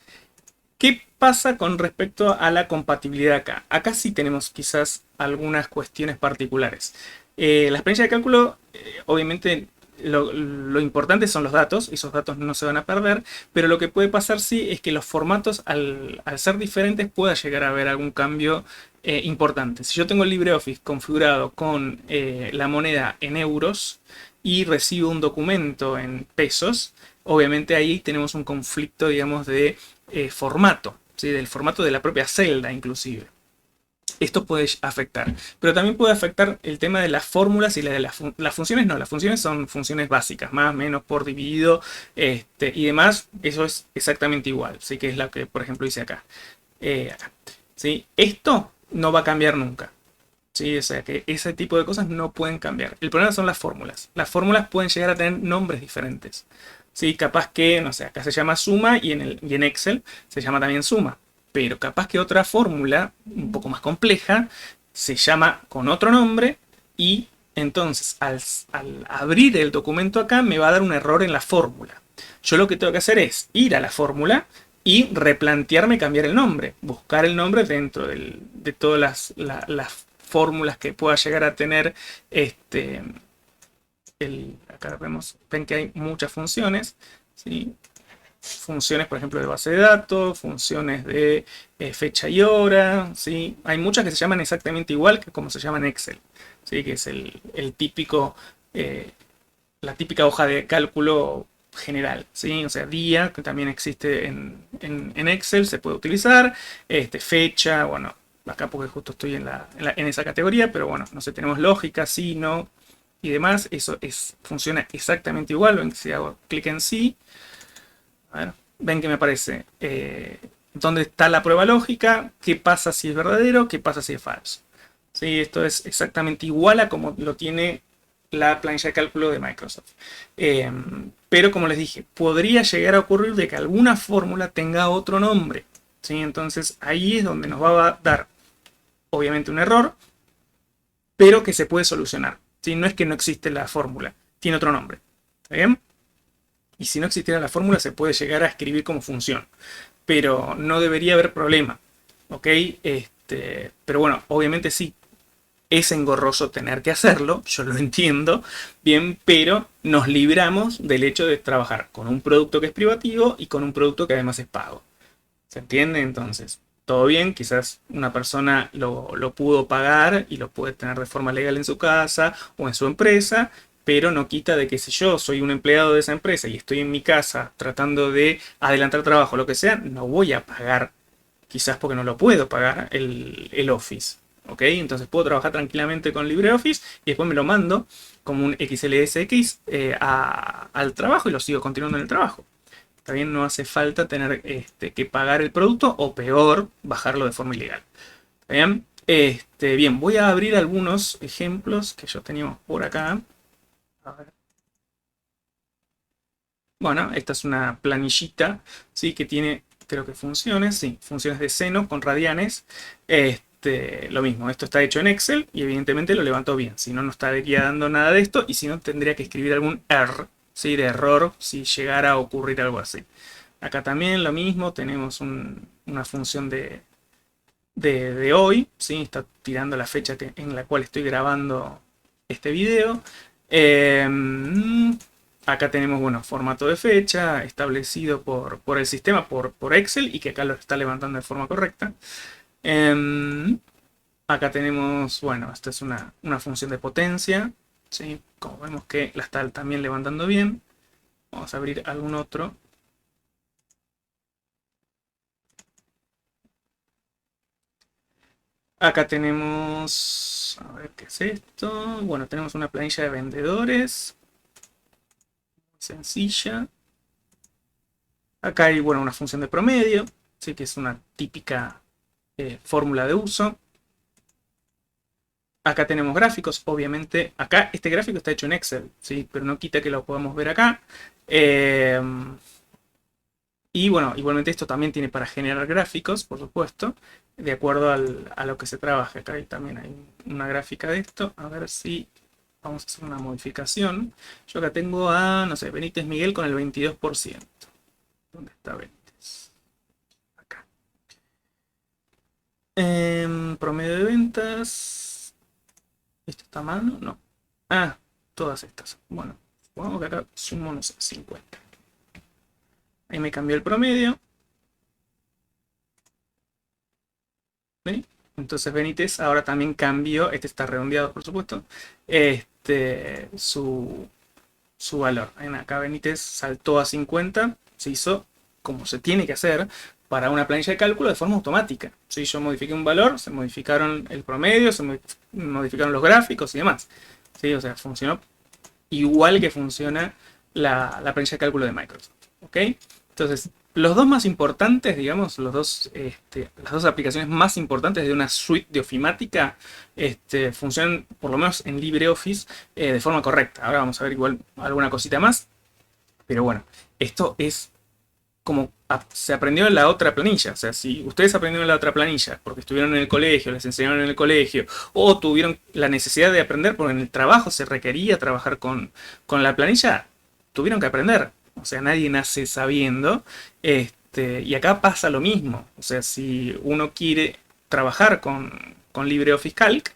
¿Qué pasa con respecto a la compatibilidad acá? Acá sí tenemos quizás algunas cuestiones particulares. La experiencia de cálculo, obviamente lo importante son los datos, esos datos no se van a perder, pero lo que puede pasar sí es que los formatos al ser diferentes pueda llegar a haber algún cambio importante. Si yo tengo el LibreOffice configurado con la moneda en euros y recibo un documento en pesos, obviamente ahí tenemos un conflicto, digamos, de formato, ¿sí? Del formato de la propia celda inclusive. Esto puede afectar, pero también puede afectar el tema de las fórmulas y las funciones no, las funciones son funciones básicas, más, menos, por, dividido, y demás, eso es exactamente igual, ¿sí? Que es la que por ejemplo hice acá. Acá, ¿sí? Esto no va a cambiar nunca, ¿sí? O sea que ese tipo de cosas no pueden cambiar. El problema son las fórmulas. Las fórmulas pueden llegar a tener nombres diferentes. ¿Sí? Capaz que, no sé, acá se llama suma y en Excel se llama también suma. Pero capaz que otra fórmula, un poco más compleja, se llama con otro nombre y entonces al abrir el documento acá me va a dar un error en la fórmula. Yo lo que tengo que hacer es ir a la fórmula y replantearme cambiar el nombre, buscar el nombre dentro de todas las fórmulas que pueda llegar a tener acá ven que hay muchas funciones, ¿sí? Funciones, por ejemplo, de base de datos, funciones de fecha y hora, ¿sí? Hay muchas que se llaman exactamente igual que como se llaman Excel, ¿sí? Que es el típico, eh, la típica hoja de cálculo general, ¿sí? O sea, día, que también existe en Excel, se puede utilizar, fecha, bueno, acá porque justo estoy en esa categoría, pero bueno, no sé, tenemos lógica, sí, no y demás. Eso funciona exactamente igual. Ven que si hago clic en sí, a ver, ven que me aparece dónde está la prueba lógica, qué pasa si es verdadero, qué pasa si es falso. ¿Sí? Esto es exactamente igual a como lo tiene la planilla de cálculo de Microsoft. Eh, pero como les dije, podría llegar a ocurrir de que alguna fórmula tenga otro nombre. ¿Sí? Entonces ahí es donde nos va a dar obviamente un error, pero que se puede solucionar. ¿Sí? No es que no existe la fórmula, tiene otro nombre. ¿Está bien? Y si no existiera la fórmula se puede llegar a escribir como función, pero no debería haber problema. ¿Ok? Pero bueno, obviamente sí, es engorroso tener que hacerlo, yo lo entiendo, bien, pero nos libramos del hecho de trabajar con un producto que es privativo y con un producto que además es pago. ¿Se entiende? Entonces, todo bien, quizás una persona lo pudo pagar y lo puede tener de forma legal en su casa o en su empresa, pero no quita de que si yo soy un empleado de esa empresa y estoy en mi casa tratando de adelantar trabajo, lo que sea, no voy a pagar, quizás porque no lo puedo pagar, el Office. ¿Ok? Entonces puedo trabajar tranquilamente con LibreOffice y después me lo mando como un XLSX al trabajo y lo sigo continuando en el trabajo. También no hace falta tener que pagar el producto o peor, bajarlo de forma ilegal. ¿Está bien? Bien, voy a abrir algunos ejemplos que yo tenía por acá. A ver. Bueno, esta es una planillita, ¿sí? Que tiene, creo que funciones, sí, funciones de seno con radianes. Lo mismo, esto está hecho en Excel y evidentemente lo levantó bien. Si no, no estaría dando nada de esto y si no, tendría que escribir algún error, ¿sí? De error si llegara a ocurrir algo así. Acá también lo mismo, tenemos una función de hoy, ¿sí? Está tirando la fecha en la cual estoy grabando este video. Acá tenemos, bueno, formato de fecha establecido por el sistema, por Excel, y que acá lo está levantando de forma correcta. Acá tenemos, bueno, esta es una función de potencia, ¿sí? Como vemos que la está también levantando bien. Vamos a abrir algún otro. Acá tenemos, a ver qué es esto. Bueno, tenemos una planilla de vendedores, muy sencilla. Acá hay, bueno, una función de promedio, sí que es una típica fórmula de uso. Acá tenemos gráficos, obviamente. Acá este gráfico está hecho en Excel, ¿sí? Pero no quita que lo podamos ver acá. Eh, y bueno, igualmente esto también tiene para generar gráficos, por supuesto, de acuerdo a lo que se trabaje. Acá también hay una gráfica de esto. A ver si vamos a hacer una modificación. Yo acá tengo a, no sé, Benítez Miguel con el 22%. ¿Dónde está Benítez? Acá. Promedio de ventas. ¿Esto está mal? No. No. Ah, todas estas. Bueno, supongamos que acá sumo, no sé, 50. Ahí me cambió el promedio. ¿Ven? Entonces Benítez ahora también cambió, este está redondeado por supuesto, su valor. Acá Benítez saltó a 50, se hizo como se tiene que hacer para una planilla de cálculo de forma automática. Si yo modifiqué un valor, se modificaron el promedio, se modificaron los gráficos y demás. ¿Sí? O sea, funcionó igual que funciona la planilla de cálculo de Microsoft. ¿Ok? Entonces, los dos más importantes, digamos, las dos aplicaciones más importantes de una suite de ofimática funcionan, por lo menos en LibreOffice, de forma correcta. Ahora vamos a ver igual alguna cosita más. Pero bueno, esto es como se aprendió en la otra planilla. O sea, si ustedes aprendieron en la otra planilla porque estuvieron en el colegio, les enseñaron en el colegio, o tuvieron la necesidad de aprender porque en el trabajo se requería trabajar con la planilla, tuvieron que aprender. O sea, nadie nace sabiendo. Y acá pasa lo mismo. O sea, si uno quiere trabajar con LibreOffice Calc,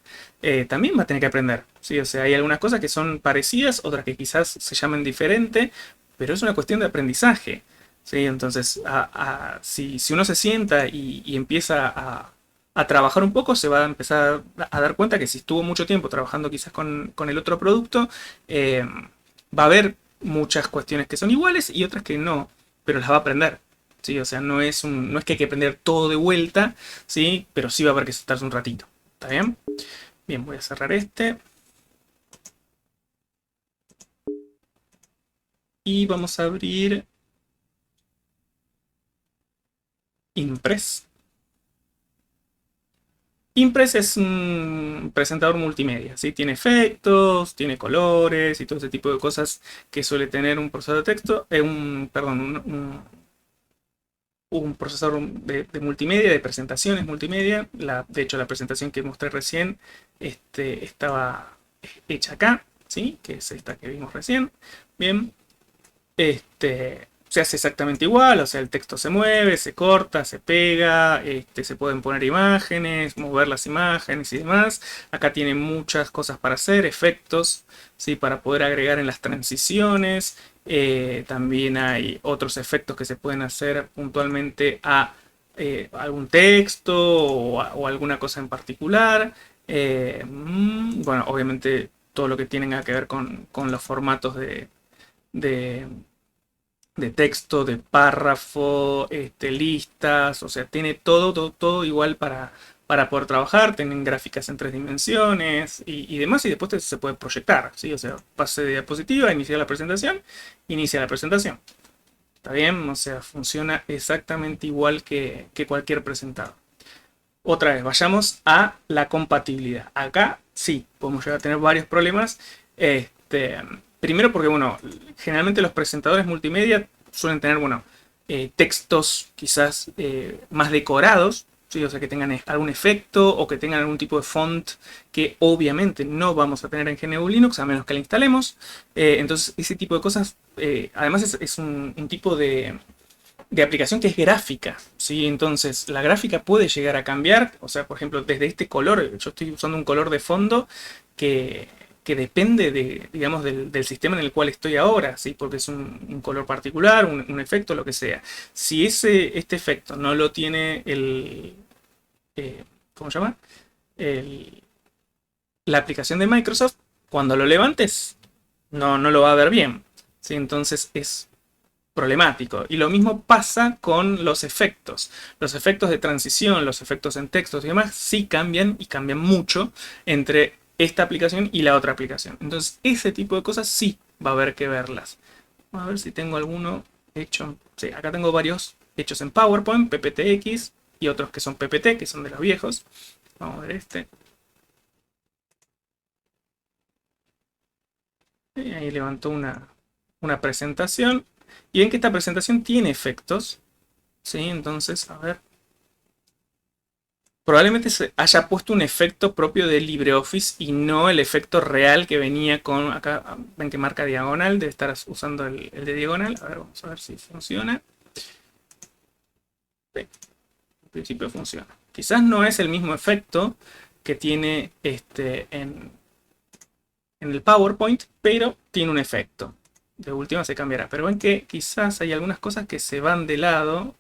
también va a tener que aprender. ¿Sí? O sea, hay algunas cosas que son parecidas, otras que quizás se llamen diferente, pero es una cuestión de aprendizaje. ¿Sí? Entonces, si uno se sienta y empieza a trabajar un poco, se va a empezar a dar cuenta que si estuvo mucho tiempo trabajando quizás con el otro producto, va a haber muchas cuestiones que son iguales y otras que no, pero las va a aprender. ¿sí? O sea, no es, no es que hay que aprender todo de vuelta, ¿sí? Pero sí va a haber que sentarse un ratito. ¿Está bien? Bien, voy a cerrar este. Y vamos a abrir Impress. Impress es un presentador multimedia, ¿sí? Tiene efectos, tiene colores y todo ese tipo de cosas que suele tener un procesador de texto, perdón, un procesador de multimedia, de presentaciones multimedia. De hecho, la presentación que mostré recién estaba hecha acá, ¿sí? Que es esta que vimos recién. Bien, se hace exactamente igual, o sea, el texto se mueve, se corta, se pega, se pueden poner imágenes, mover las imágenes y demás. Acá tiene muchas cosas para hacer, efectos, ¿sí? Para poder agregar en las transiciones. También hay otros efectos que se pueden hacer puntualmente a algún texto o alguna cosa en particular. Bueno, obviamente todo lo que tiene que ver con los formatos de, de texto, de párrafo, listas, o sea, tiene todo igual para poder trabajar, tienen gráficas en 3 dimensiones y demás, y después se puede proyectar, ¿sí? O sea, pase de diapositiva, inicia la presentación, inicia la presentación. ¿Está bien? O sea, funciona exactamente igual que cualquier presentador. Otra vez, vayamos a la compatibilidad. Acá sí, podemos llegar a tener varios problemas. Primero porque, bueno, generalmente los presentadores multimedia suelen tener, bueno, textos quizás más decorados, ¿sí? O sea, que tengan algún efecto o que tengan algún tipo de font que obviamente no vamos a tener en GNU Linux a menos que la instalemos. Entonces, ese tipo de cosas, además es un tipo de aplicación que es gráfica, ¿sí? Entonces, la gráfica puede llegar a cambiar, o sea, por ejemplo, desde este color, yo estoy usando un color de fondo que, que depende de, digamos, del sistema en el cual estoy ahora, ¿sí? Porque es un color particular, un efecto, lo que sea. Si este efecto no lo tiene ¿cómo se llama? El- la aplicación de Microsoft, cuando lo levantes, no lo va a ver bien, ¿sí? Entonces es problemático. Y lo mismo pasa con los efectos. Los efectos de transición, los efectos en textos y demás, sí cambian y cambian mucho entre esta aplicación y la otra aplicación. Entonces, ese tipo de cosas sí va a haber que verlas. Vamos a ver si tengo alguno hecho. Sí, acá tengo varios hechos en PowerPoint, PPTX y otros que son PPT, que son de los viejos. Vamos a ver este. Y ahí levantó una presentación. Y ven que esta presentación tiene efectos. ¿Sí? Entonces, a ver. Probablemente se haya puesto un efecto propio de LibreOffice y no el efecto real que venía con, acá ven que marca diagonal, debe estar usando el de diagonal. A ver, vamos a ver si funciona. Sí, en principio funciona. Quizás no es el mismo efecto que tiene en el PowerPoint, pero tiene un efecto. De última se cambiará. Pero ven que quizás hay algunas cosas que se van de lado.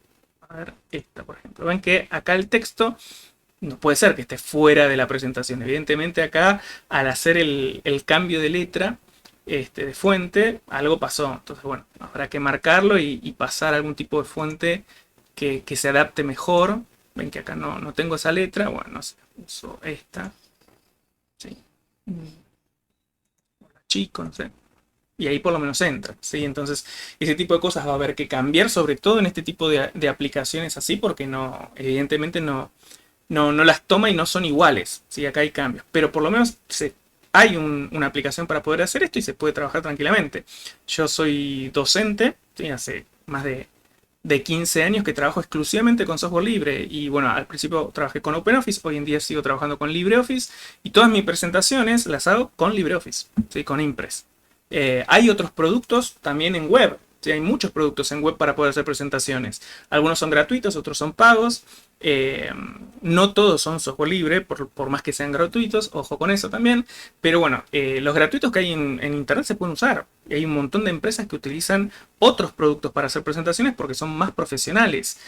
A ver, esta por ejemplo. Ven que acá el texto no puede ser que esté fuera de la presentación. Evidentemente acá, al hacer el cambio de letra, de fuente, algo pasó. Entonces, bueno, habrá que marcarlo y pasar algún tipo de fuente que se adapte mejor. Ven que acá no tengo esa letra. Bueno, no sé, uso esta. Sí. Chico, no sé. Y ahí por lo menos entra, ¿sí? Entonces, ese tipo de cosas va a haber que cambiar, sobre todo en este tipo de aplicaciones así, porque no, evidentemente no las toma y no son iguales, ¿sí? Acá hay cambios, pero por lo menos hay una aplicación para poder hacer esto y se puede trabajar tranquilamente. Yo soy docente, ¿sí? Hace más de 15 años que trabajo exclusivamente con software libre y bueno, al principio trabajé con OpenOffice, hoy en día sigo trabajando con LibreOffice y todas mis presentaciones las hago con LibreOffice, ¿sí? Con Impress. Hay otros productos también en web. Sí, hay muchos productos en web para poder hacer presentaciones. Algunos son gratuitos, otros son pagos. Eh, no todos son software libre, por más que sean gratuitos, ojo con eso también. Pero bueno, los gratuitos que hay en Internet se pueden usar. Y hay un montón de empresas que utilizan otros productos para hacer presentaciones porque son más profesionales.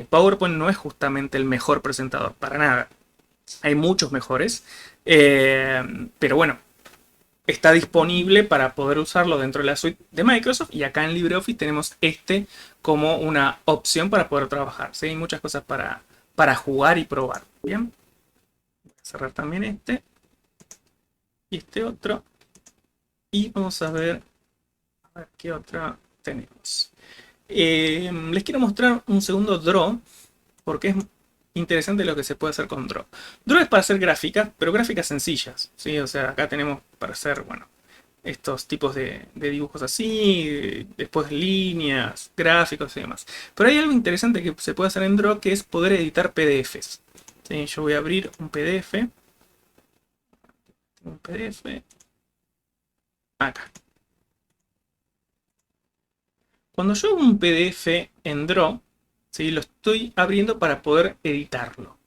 PowerPoint no es justamente el mejor presentador, para nada. Hay muchos mejores. Pero bueno, está disponible para poder usarlo dentro de la suite de Microsoft y acá en LibreOffice tenemos este como una opción para poder trabajar. ¿Sí? Hay muchas cosas para jugar y probar. Bien, voy a cerrar también este y este otro. Y vamos a ver qué otra tenemos. Les quiero mostrar un segundo Draw, porque es interesante lo que se puede hacer con Draw. Draw es para hacer gráficas, pero gráficas sencillas, ¿sí? O sea, acá tenemos para hacer, bueno, estos tipos de dibujos así, después líneas, gráficos y demás. Pero hay algo interesante que se puede hacer en Draw, que es poder editar PDFs. ¿Sí? Yo voy a abrir un PDF. Un PDF. Acá. Cuando yo hago un PDF en Draw, ¿sí? Lo estoy abriendo para poder editarlo.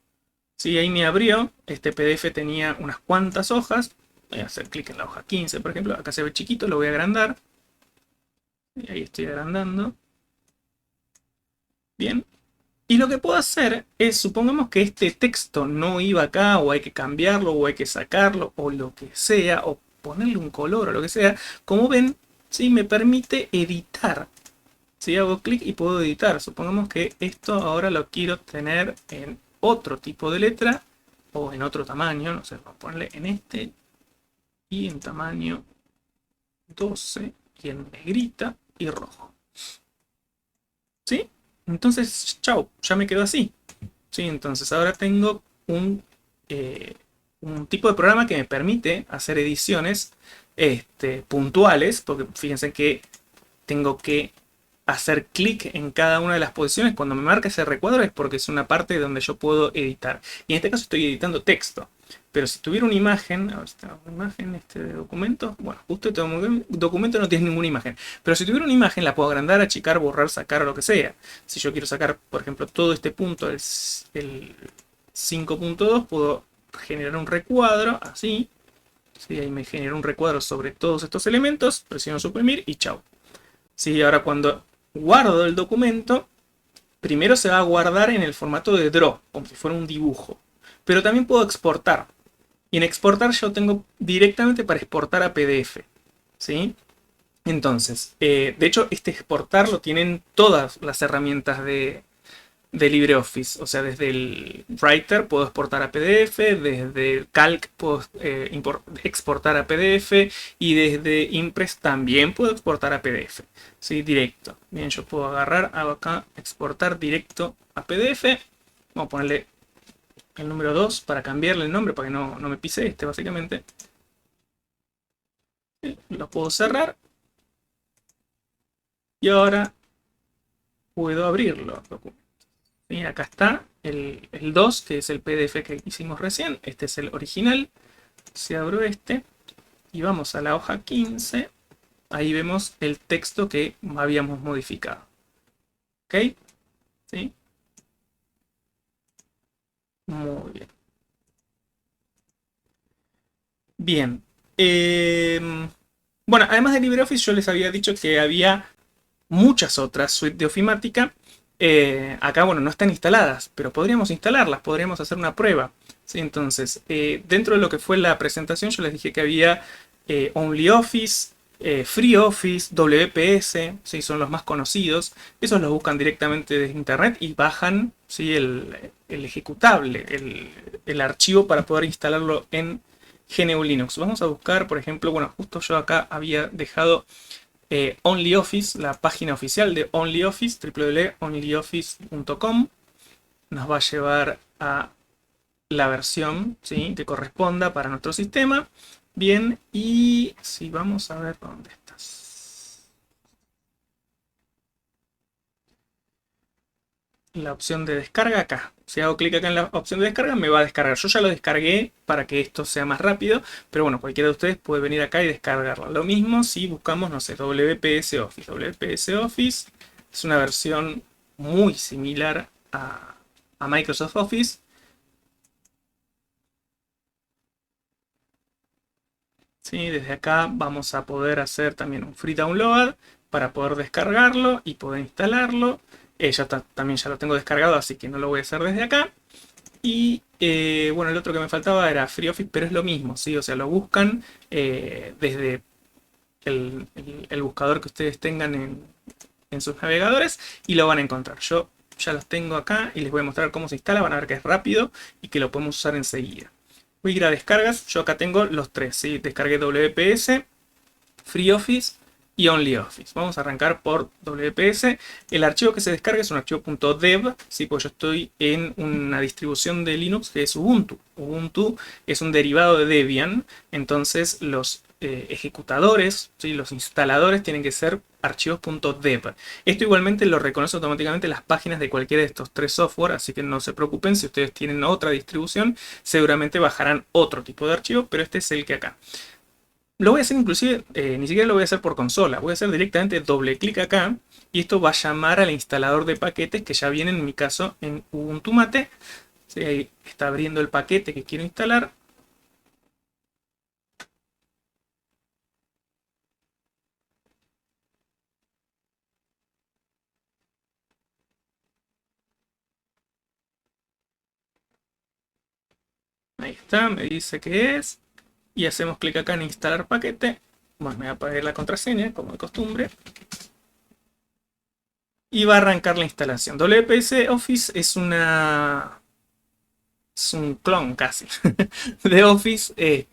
¿Sí? Ahí me abrió, este PDF tenía unas cuantas hojas. Voy a hacer clic en la hoja 15, por ejemplo. Acá se ve chiquito, lo voy a agrandar. Y ahí estoy agrandando. Bien. Y lo que puedo hacer es, supongamos que este texto no iba acá, o hay que cambiarlo, o hay que sacarlo, o lo que sea, o ponerle un color, o lo que sea. Como ven, ¿sí? Me permite editar. Si hago clic y puedo editar. Supongamos que esto ahora lo quiero tener en otro tipo de letra o en otro tamaño. No sé, vamos a ponerle en este y en tamaño 12 y en negrita y rojo. ¿Sí? Entonces, chao, ya me quedó así. ¿Sí? Entonces ahora tengo un tipo de programa que me permite hacer ediciones puntuales, porque fíjense que tengo que hacer clic en cada una de las posiciones. Cuando me marca ese recuadro es porque es una parte donde yo puedo editar. Y en este caso estoy editando texto. Pero si tuviera una imagen, a ver si tengo una imagen de documento. Bueno, justo este documento no tiene ninguna imagen. Pero si tuviera una imagen la puedo agrandar, achicar, borrar, sacar o lo que sea. Si yo quiero sacar, por ejemplo, todo este punto, el 5.2, puedo generar un recuadro así. ¿Sí? Ahí me genera un recuadro sobre todos estos elementos. Presiono suprimir y chao. ¿Sí? Ahora cuando guardo el documento, primero se va a guardar en el formato de Draw, como si fuera un dibujo. Pero también puedo exportar. Y en exportar yo tengo directamente para exportar a PDF. ¿Sí? Entonces, de hecho, este exportar lo tienen todas las herramientas de LibreOffice. O sea, desde el Writer puedo exportar a PDF, desde el Calc puedo exportar a PDF y desde Impress también puedo exportar a PDF. ¿Sí? Directo. Bien, yo puedo agarrar, hago acá, exportar directo a PDF. Vamos a ponerle el número 2 para cambiarle el nombre, para que no me pise este, básicamente. Lo puedo cerrar. Y ahora puedo abrirlo. Y acá está el 2, que es el PDF que hicimos recién. Este es el original. Si abro este y vamos a la hoja 15, ahí vemos el texto que habíamos modificado. ¿Ok? ¿Sí? Muy bien. Bien. Bueno, además de LibreOffice, yo les había dicho que había muchas otras suites de ofimática. Acá, bueno, no están instaladas, pero podríamos instalarlas, podríamos hacer una prueba. ¿Sí? Entonces, dentro de lo que fue la presentación, yo les dije que había OnlyOffice, FreeOffice, WPS, ¿sí? Son los más conocidos. Esos los buscan directamente desde internet y bajan, ¿sí? el ejecutable, el archivo para poder instalarlo en GNU Linux. Vamos a buscar, por ejemplo, bueno, justo yo acá había dejado OnlyOffice, la página oficial de OnlyOffice, www.onlyoffice.com. Nos va a llevar a la versión, ¿sí? Que corresponda para nuestro sistema. Bien, y si vamos a ver dónde estás. La opción de descarga acá. Si hago clic acá en la opción de descarga, me va a descargar. Yo ya lo descargué para que esto sea más rápido, pero bueno, cualquiera de ustedes puede venir acá y descargarlo. Lo mismo si buscamos, no sé, WPS Office. WPS Office es una versión muy similar a Microsoft Office. ¿Sí? Desde acá vamos a poder hacer también un free download para poder descargarlo y poder instalarlo. También ya lo tengo descargado, así que no lo voy a hacer desde acá. Y bueno, el otro que me faltaba era FreeOffice, pero es lo mismo, ¿sí? O sea, lo buscan desde el buscador que ustedes tengan en sus navegadores y lo van a encontrar. Yo ya los tengo acá y les voy a mostrar cómo se instala. Van a ver que es rápido y que lo podemos usar enseguida. Voy a ir a descargas. Yo acá tengo los tres, ¿sí? Descargué WPS, FreeOffice y OnlyOffice. Vamos a arrancar por WPS. El archivo que se descarga es un archivo .dev, ¿sí? Pues yo estoy en una distribución de Linux que es Ubuntu. Ubuntu es un derivado de Debian, entonces los ejecutadores, ¿sí? Los instaladores tienen que ser archivos .dev. Esto igualmente lo reconoce automáticamente las páginas de cualquiera de estos tres software, así que no se preocupen si ustedes tienen otra distribución, seguramente bajarán otro tipo de archivo, pero este es el que acá. Lo voy a hacer inclusive, ni siquiera lo voy a hacer por consola, voy a hacer directamente doble clic acá y esto va a llamar al instalador de paquetes que ya viene en mi caso en Ubuntu Mate. ¿Sí? Ahí está abriendo el paquete que quiero instalar. Ahí está, me dice que es. Y hacemos clic acá en instalar paquete. Bueno, me voy a poner la contraseña como de costumbre. Y va a arrancar la instalación. WPS Office es un clon casi de Office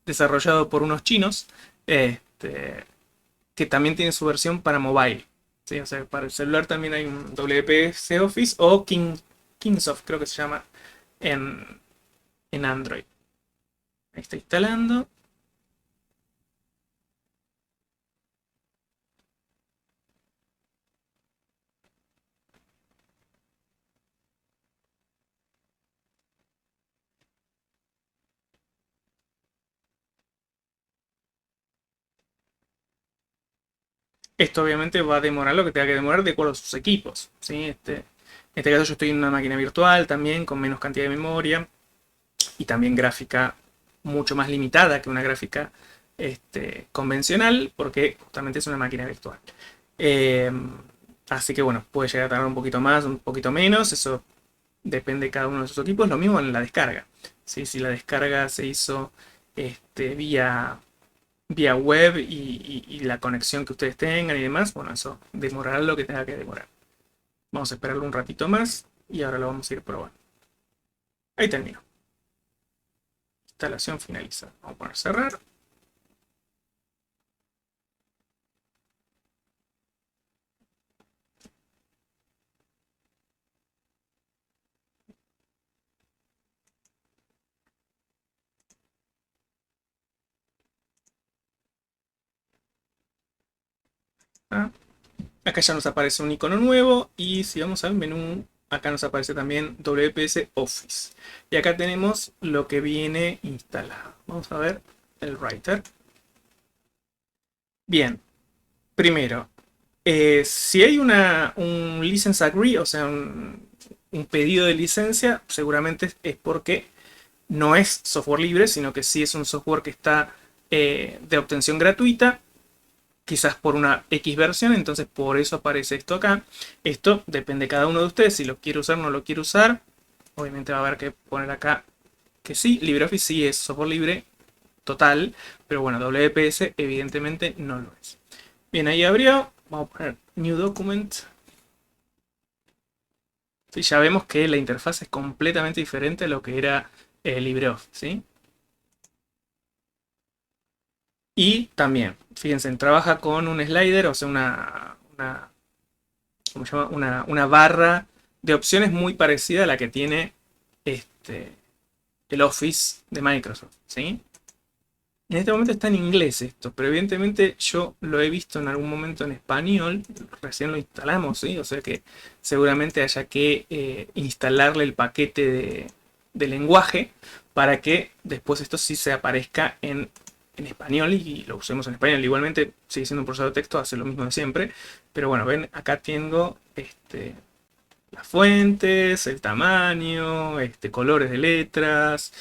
desarrollado por unos chinos que también tiene su versión para mobile. ¿Sí? O sea, para el celular también hay un WPS Office o Kingsoft, creo que se llama en Android. Ahí está instalando. Esto obviamente va a demorar lo que tenga que demorar de acuerdo a sus equipos. ¿Sí? En este caso yo estoy en una máquina virtual también con menos cantidad de memoria y también gráfica mucho más limitada que una gráfica convencional porque justamente es una máquina virtual. Eh, Así que bueno, puede llegar a tardar un poquito más, un poquito menos, eso depende de cada uno de sus equipos. Lo mismo en la descarga. ¿Sí? Si la descarga se hizo vía web y la conexión que ustedes tengan y demás, bueno, eso demorará lo que tenga que demorar. Vamos a esperarlo un ratito más y ahora lo vamos a ir probando. Ahí termino. Instalación finalizada. Vamos a poner cerrar. ¿Ah? Acá ya nos aparece un icono nuevo y si vamos al menú, acá nos aparece también WPS Office. Y acá tenemos lo que viene instalado. Vamos a ver el writer. Bien, primero, si hay un license agree, o sea, un pedido de licencia, seguramente es porque no es software libre, sino que sí es un software que está de obtención gratuita, quizás por una X versión, entonces por eso aparece esto acá. Esto depende de cada uno de ustedes, si lo quiere usar o no lo quiere usar. Obviamente va a haber que poner acá que sí, LibreOffice sí es software libre total, pero bueno, WPS evidentemente no lo es. Bien, ahí abrió, vamos a poner New Document. Sí, ya vemos que la interfaz es completamente diferente a lo que era LibreOffice, ¿sí? Y también, fíjense, trabaja con un slider, o sea, ¿cómo se llama? Una barra de opciones muy parecida a la que tiene este, el Office de Microsoft, ¿sí? En este momento está en inglés esto, pero evidentemente yo lo he visto en algún momento en español, recién lo instalamos, ¿sí? O sea que seguramente haya que instalarle el paquete de lenguaje para que después esto sí se aparezca en español y lo usemos en español. Igualmente sigue siendo un procesador de texto, hace lo mismo de siempre, pero bueno, ven, acá tengo las fuentes, el tamaño, colores de letras,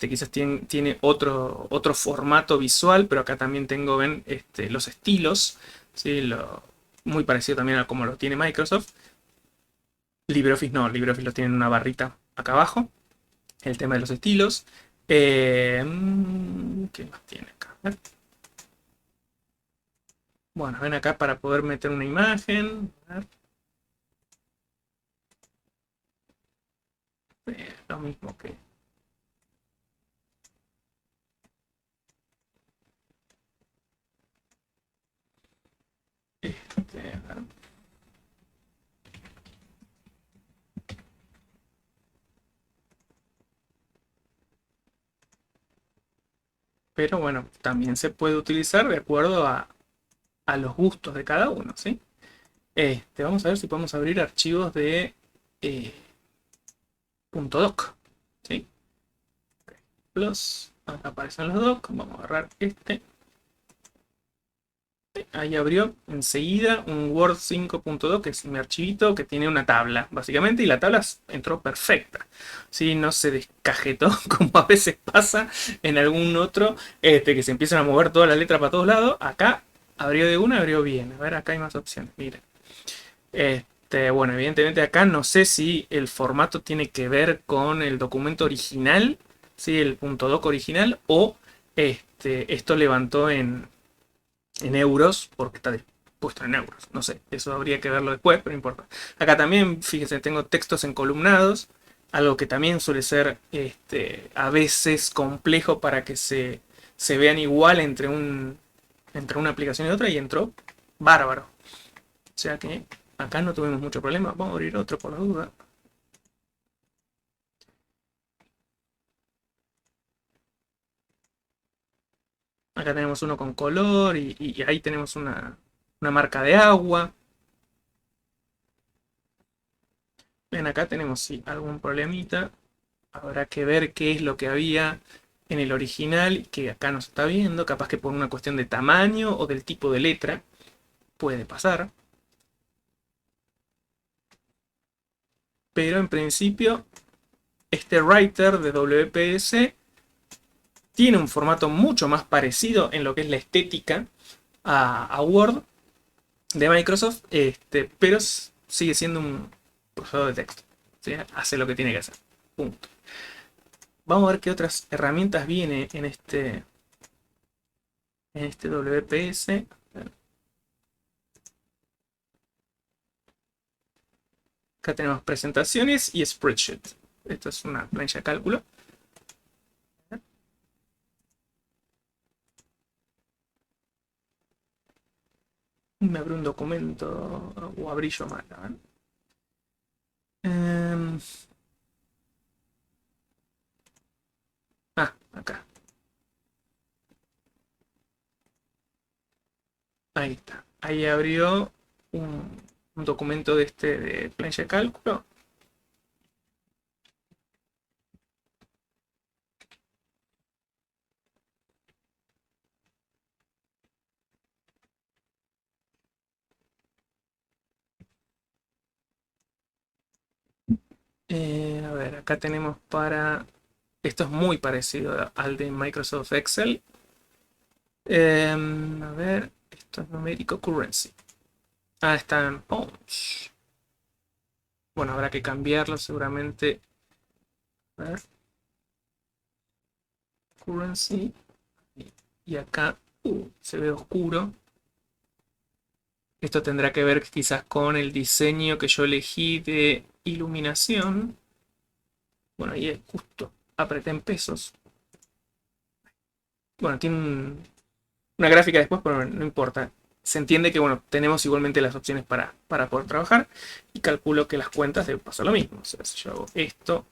quizás tiene otro formato visual, pero acá también tengo, ven, los estilos, ¿sí? Muy parecido también a como lo tiene Microsoft. LibreOffice no, LibreOffice lo tiene en una barrita acá abajo, el tema de los estilos. ¿Qué más tiene acá? Bueno, ven acá para poder meter una imagen. A ver, lo mismo que a ver. Pero bueno, también se puede utilizar de acuerdo a los gustos de cada uno, ¿sí? Vamos a ver si podemos abrir archivos de eh, .doc, ¿sí? Plus, acá aparecen los doc, vamos a agarrar este. Ahí abrió enseguida un Word 5.2, que es mi archivito que tiene una tabla, básicamente, y la tabla entró perfecta. ¿Sí? No se descajetó como a veces pasa en algún otro, que se empiezan a mover todas las letras para todos lados. Acá abrió de una, abrió bien. A ver, acá hay más opciones. Mira. Bueno, evidentemente acá no sé si el formato tiene que ver con el documento original, ¿sí? El .doc original, o esto levantó en euros, porque está puesto en euros. No sé, eso habría que verlo después, pero no importa. Acá también, fíjense, tengo textos encolumnados, algo que también suele ser a veces complejo para que se vean igual entre una aplicación y otra, y entró bárbaro. O sea que acá no tuvimos mucho problema. Vamos a abrir otro por la duda. Acá tenemos uno con color y ahí tenemos una marca de agua. Ven, acá tenemos sí, algún problemita. Habrá que ver qué es lo que había en el original que acá no se está viendo. Capaz que por una cuestión de tamaño o del tipo de letra puede pasar. Pero en principio este writer de WPS tiene un formato mucho más parecido en lo que es la estética a Word de Microsoft, pero sigue siendo un procesador de texto. ¿Sí? Hace lo que tiene que hacer. Punto. Vamos a ver qué otras herramientas viene en este WPS. Acá tenemos presentaciones y spreadsheet. Esto es una plancha de cálculo. Me abrió un documento o abrí yo mal. Eh, acá. Ahí está. Ahí abrió un documento de plancha de cálculo. A ver, acá tenemos para... Esto es muy parecido al de Microsoft Excel. A ver, esto es numérico currency. Ah, está en Punch. Bueno, habrá que cambiarlo seguramente. A ver, currency. Y acá se ve oscuro. Esto tendrá que ver quizás con el diseño que yo elegí de iluminación. Bueno, ahí es justo. Apreté en pesos. Bueno, tiene una gráfica después, pero no importa. Se entiende que, bueno, tenemos igualmente las opciones para poder trabajar. Y calculo que las cuentas deben pasar lo mismo. O sea, si yo hago esto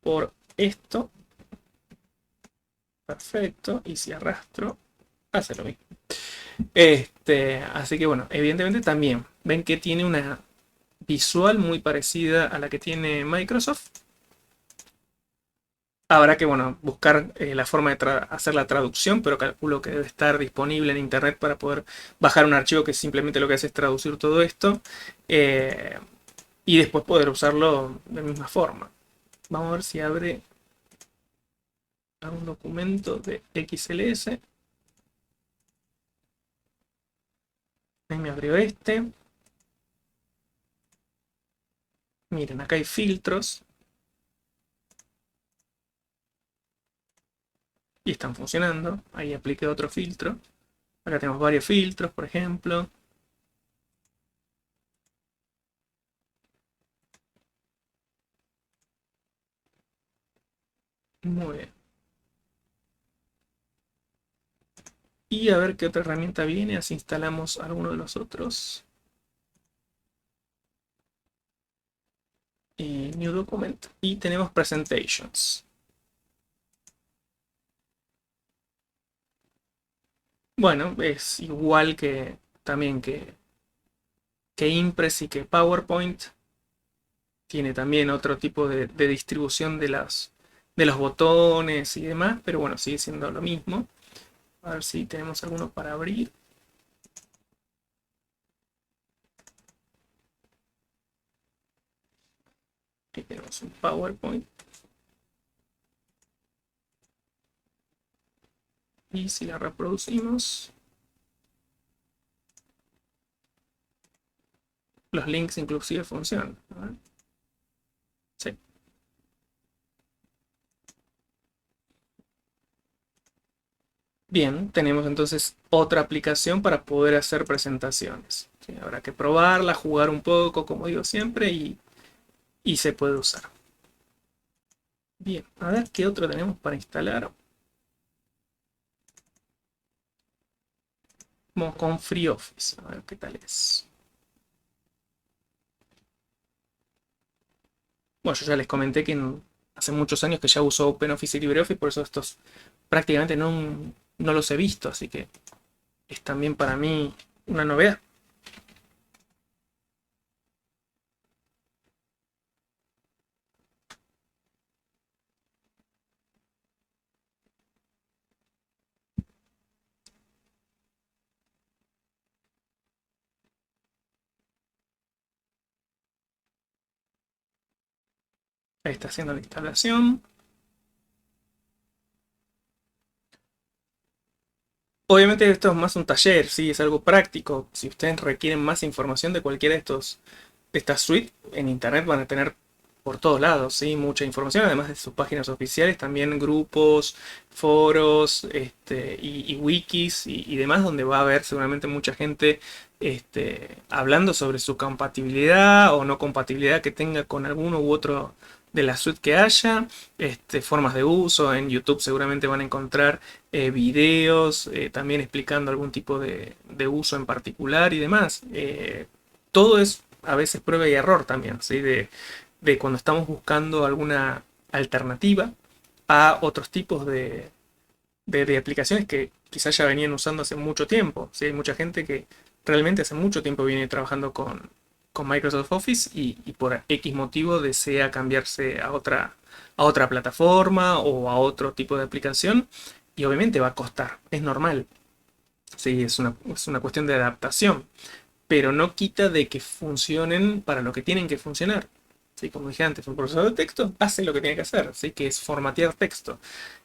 por esto, perfecto. Y si arrastro, hace lo mismo. Así que bueno, evidentemente también ven que tiene una visual muy parecida a la que tiene Microsoft. Habrá que bueno, buscar la forma de hacer la traducción, pero calculo que debe estar disponible en internet para poder bajar un archivo que simplemente lo que hace es traducir todo esto eh, y después poder usarlo de la misma forma. Vamos a ver si abre un documento de XLS. Ahí me abrió este. Miren, acá hay filtros. Y están funcionando. Ahí apliqué otro filtro. Acá tenemos varios filtros, por ejemplo. Muy bien. Y a ver qué otra herramienta viene, así instalamos alguno de los otros. New Document. Y tenemos Presentations. Bueno, es igual que también que Impress y que PowerPoint. Tiene también otro tipo de distribución de los botones y demás, pero bueno, sigue siendo lo mismo. A ver si tenemos alguno para abrir. Aquí tenemos un PowerPoint. Y si la reproducimos, los links inclusive funcionan. A ver. Sí. Bien, tenemos entonces otra aplicación para poder hacer presentaciones. Sí, habrá que probarla, jugar un poco, como digo siempre, y se puede usar. Bien, a ver qué otro tenemos para instalar. Vamos con FreeOffice, a ver qué tal es. Bueno, yo ya les comenté que hace muchos años que ya uso OpenOffice y LibreOffice, por eso estos prácticamente no los he visto, así que es también para mí una novedad. Ahí está haciendo la instalación. Obviamente esto es más un taller, sí, es algo práctico. Si ustedes requieren más información de cualquiera de estas suites, en internet van a tener por todos lados, sí, mucha información, además de sus páginas oficiales, también grupos, foros, y wikis y demás, donde va a haber seguramente mucha gente hablando sobre su compatibilidad o no compatibilidad que tenga con alguno u otro de la suite que haya, formas de uso. En YouTube seguramente van a encontrar videos también explicando algún tipo de uso en particular y demás. Todo es a veces prueba y error también, ¿sí? De cuando estamos buscando alguna alternativa a otros tipos de aplicaciones que quizás ya venían usando hace mucho tiempo. ¿Sí? Hay mucha gente que realmente hace mucho tiempo viene trabajando con Microsoft Office y por X motivo desea cambiarse a otra plataforma o a otro tipo de aplicación y obviamente va a costar, es normal. Sí, es una cuestión de adaptación, pero no quita de que funcionen para lo que tienen que funcionar. ¿Sí? Como dije antes, un procesador de texto hace lo que tiene que hacer, ¿sí? Que es formatear texto.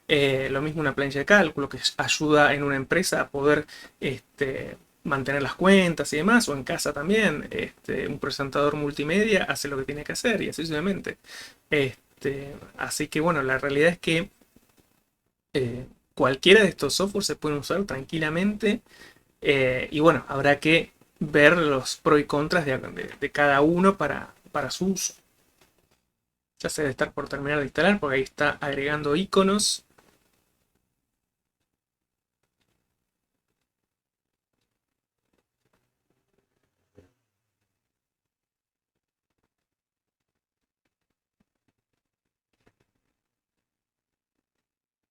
Lo mismo una planilla de cálculo que ayuda en una empresa a poder mantener las cuentas y demás, o en casa también. Un presentador multimedia hace lo que tiene que hacer y así sucesivamente. Así que bueno, la realidad es que cualquiera de estos softwares se pueden usar tranquilamente y bueno, habrá que ver los pros y contras de cada uno para su uso. Ya se debe estar por terminar de instalar porque ahí está agregando iconos.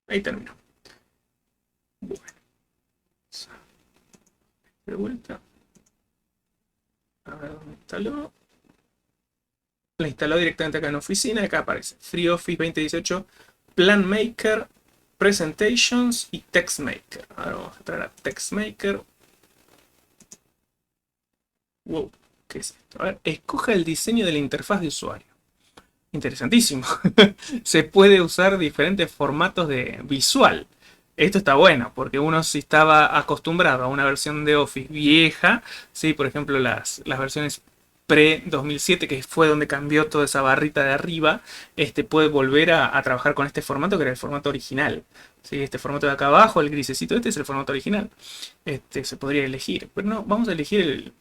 Ahí terminó. Bueno, de vuelta. A ver dónde instaló. La instaló directamente acá en oficina. Acá aparece FreeOffice 2018, Plan Maker, Presentations y TextMaker. Ahora vamos a traer a TextMaker. Wow, ¿qué es esto? A ver, escoja el diseño de la interfaz de usuario. Interesantísimo. Se puede usar diferentes formatos de visual. Esto está bueno, porque uno si estaba acostumbrado a una versión de Office vieja, ¿sí? Por ejemplo las versiones pre-2007, que fue donde cambió toda esa barrita de arriba, puede volver a trabajar con este formato que era el formato original. ¿Sí? Este formato de acá abajo, el grisecito este es el formato original. Se podría elegir, pero no, vamos a elegir el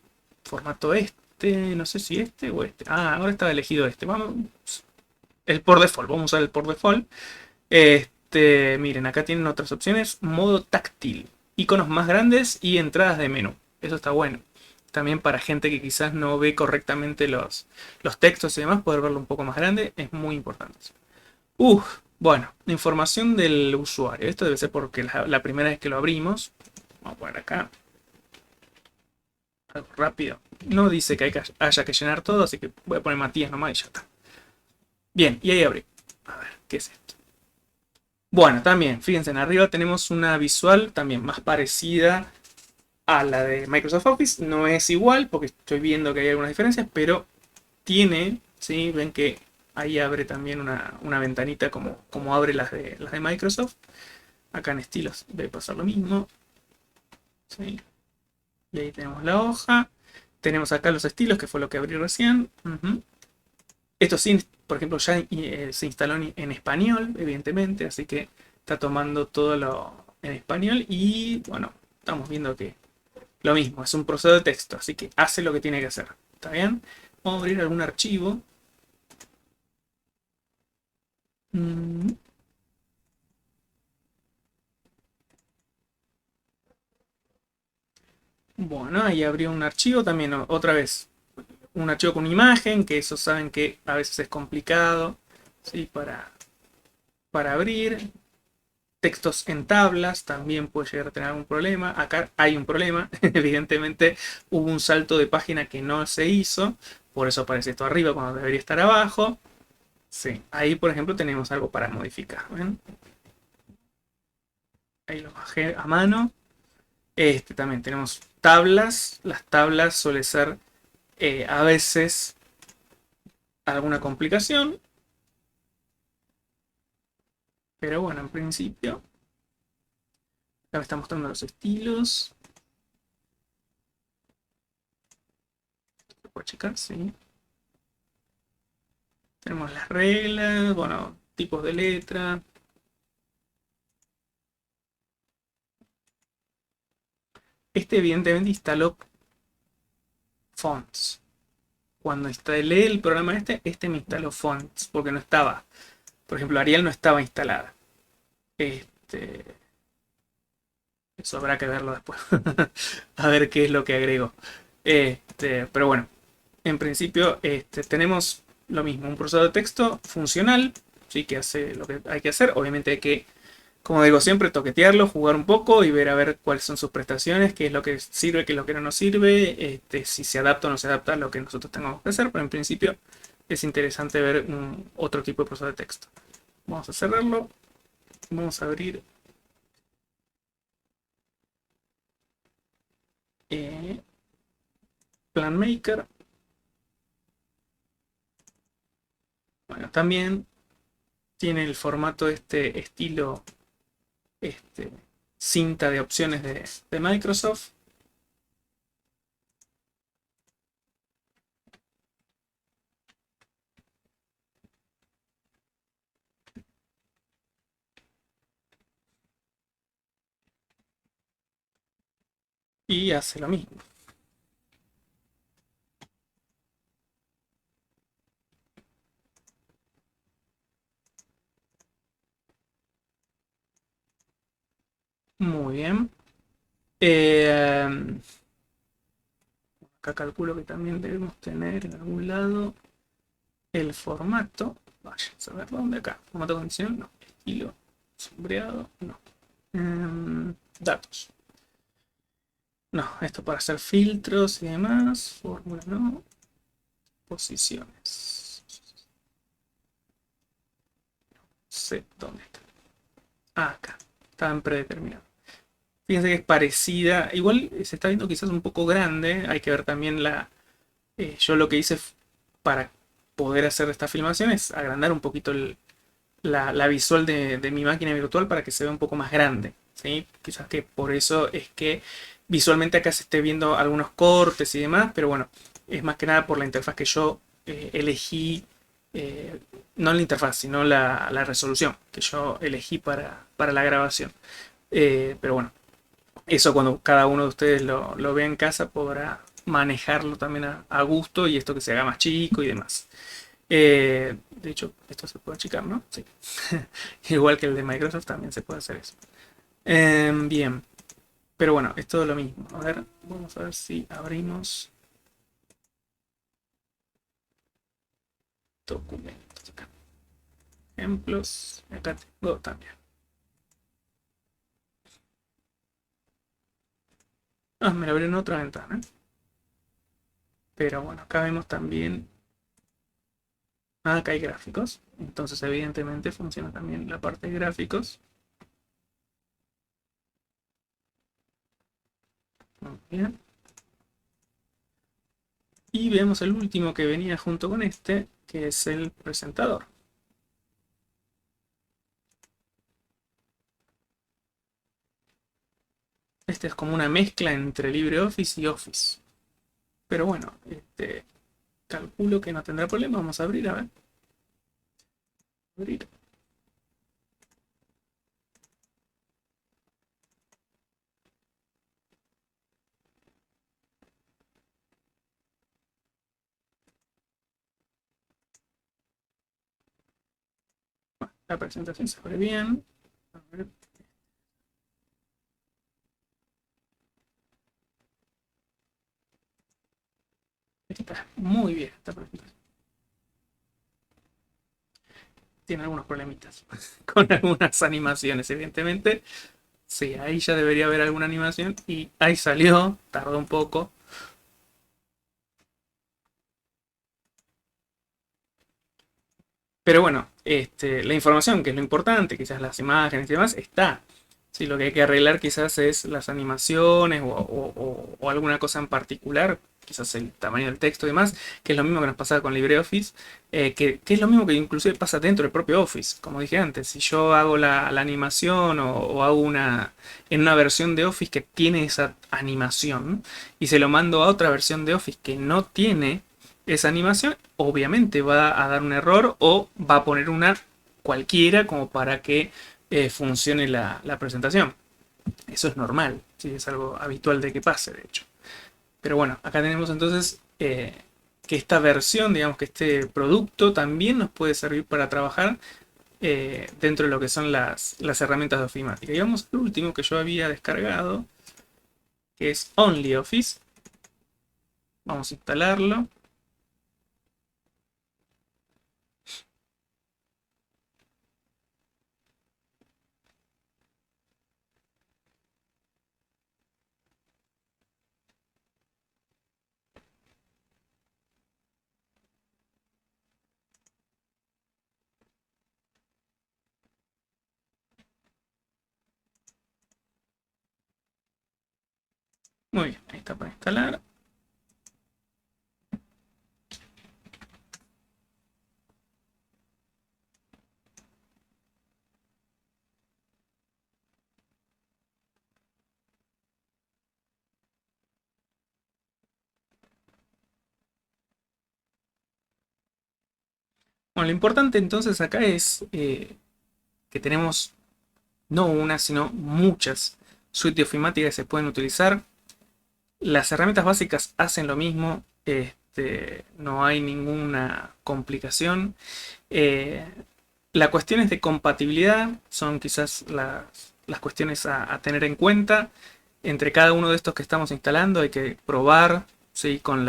formato no sé si este o este. Ah, ahora estaba elegido este. Vamos, el por default, vamos a usar el por default. Miren, acá tienen otras opciones. Modo táctil, iconos más grandes y entradas de menú. Eso está bueno. También para gente que quizás no ve correctamente los textos y demás, poder verlo un poco más grande es muy importante. Bueno, información del usuario. Esto debe ser porque la primera vez que lo abrimos. Vamos a poner acá. Algo rápido. No dice que haya que llenar todo, así que voy a poner Matías nomás y ya está. Bien, y ahí abrí. A ver, ¿qué es esto? Bueno, también, fíjense, en arriba tenemos una visual también más parecida a la de Microsoft Office. No es igual, porque estoy viendo que hay algunas diferencias, pero tiene, ¿sí? Ven que ahí abre también una ventanita como abre las de Microsoft. Acá en estilos debe pasar lo mismo. ¿Sí? Y ahí tenemos la hoja. Tenemos acá los estilos, que fue lo que abrí recién. Esto sí, por ejemplo, ya se instaló en español, evidentemente, así que está tomando todo lo en español. Y bueno, estamos viendo que lo mismo, es un proceso de texto, así que hace lo que tiene que hacer. ¿Está bien? Vamos a abrir algún archivo. Bueno, ahí abrió un archivo también, otra vez. Un archivo con imagen, que eso saben que a veces es complicado, ¿sí? Para abrir. Textos en tablas también puede llegar a tener algún problema. Acá hay un problema. Evidentemente hubo un salto de página que no se hizo. Por eso aparece esto arriba cuando debería estar abajo. Sí, ahí por ejemplo tenemos algo para modificar. ¿Ven? Ahí lo bajé a mano. También tenemos tablas. Las tablas suele ser a veces alguna complicación. Pero bueno, en principio. Acá me está mostrando los estilos. ¿Se puede checar? Sí. Tenemos las reglas, bueno, tipos de letra. Evidentemente instaló fonts. Cuando instalé el programa me instaló fonts, porque no estaba. Por ejemplo, Arial no estaba instalada. Eso habrá que verlo después. A ver qué es lo que agrego. Pero bueno, en principio tenemos lo mismo, un procesador de texto funcional, ¿sí? Que hace lo que hay que hacer. Obviamente hay que, como digo siempre, toquetearlo, jugar un poco y ver a ver cuáles son sus prestaciones, qué es lo que sirve, qué es lo que no nos sirve, si se adapta o no se adapta a lo que nosotros tengamos que hacer. Pero en principio es interesante ver otro tipo de procesador de texto. Vamos a cerrarlo. Vamos a abrir PlanMaker. Bueno, también tiene el formato estilo cinta de opciones de Microsoft. Y hace lo mismo. Muy bien. Acá calculo que también debemos tener en algún lado el formato. Vaya, a ver dónde acá. Formato de condición, no. Estilo sombreado, no. Datos. No, esto para hacer filtros y demás. Fórmula no. Posiciones. Sé dónde está. Acá. Estaban predeterminados. Fíjense que es parecida. Igual se está viendo quizás un poco grande. Hay que ver también yo lo que hice para poder hacer esta filmación es agrandar un poquito la visual de mi máquina virtual para que se vea un poco más grande. ¿Sí? Quizás que por eso es que visualmente acá se esté viendo algunos cortes y demás. Pero bueno, es más que nada por la interfaz que yo elegí, eh, no la interfaz, sino la resolución que yo elegí para la grabación. Pero bueno, eso cuando cada uno de ustedes lo vea en casa podrá manejarlo también a gusto y esto que se haga más chico y demás. De hecho, esto se puede achicar, ¿no? Sí. Igual que el de Microsoft también se puede hacer eso. Bien, pero bueno, es todo lo mismo. A ver, vamos a ver si abrimos documentos acá. Ejemplos. Acá tengo también. Ah, me lo abrió en otra ventana. Pero bueno, acá vemos también. Ah, acá hay gráficos. Entonces, evidentemente, funciona también la parte de gráficos. Muy bien. Y vemos el último que venía junto con este, que es el presentador. Este es como una mezcla entre LibreOffice y Office. Pero bueno, calculo que no tendrá problema. Vamos a abrir, a ver. Abrir. La presentación se abre bien. A ver. Está muy bien esta presentación. Tiene algunos problemitas con algunas animaciones, evidentemente. Sí, ahí ya debería haber alguna animación y ahí salió, tardó un poco. Pero bueno, la información, que es lo importante, quizás las imágenes y demás, está. Sí, lo que hay que arreglar quizás es las animaciones o alguna cosa en particular, quizás el tamaño del texto y demás, que es lo mismo que nos pasa con LibreOffice, que es lo mismo que inclusive pasa dentro del propio Office. Como dije antes, si yo hago la animación o hago en una versión de Office que tiene esa animación y se lo mando a otra versión de Office que no tiene esa animación, obviamente va a dar un error o va a poner una cualquiera como para que funcione la presentación. Eso es normal, ¿sí? Es algo habitual de que pase, de hecho. Pero bueno, acá tenemos entonces que esta versión, digamos que este producto también nos puede servir para trabajar dentro de lo que son las herramientas de ofimática. Y vamos al último que yo había descargado, que es OnlyOffice. Vamos a instalarlo. Muy bien, ahí está para instalar. Bueno, lo importante entonces acá es que tenemos no una, sino muchas suites de ofimática que se pueden utilizar. Las herramientas básicas hacen lo mismo, no hay ninguna complicación. Eh, la cuestión es de compatibilidad, son quizás las cuestiones a tener en cuenta. Entre cada uno de estos que estamos instalando hay que probar, ¿sí? Con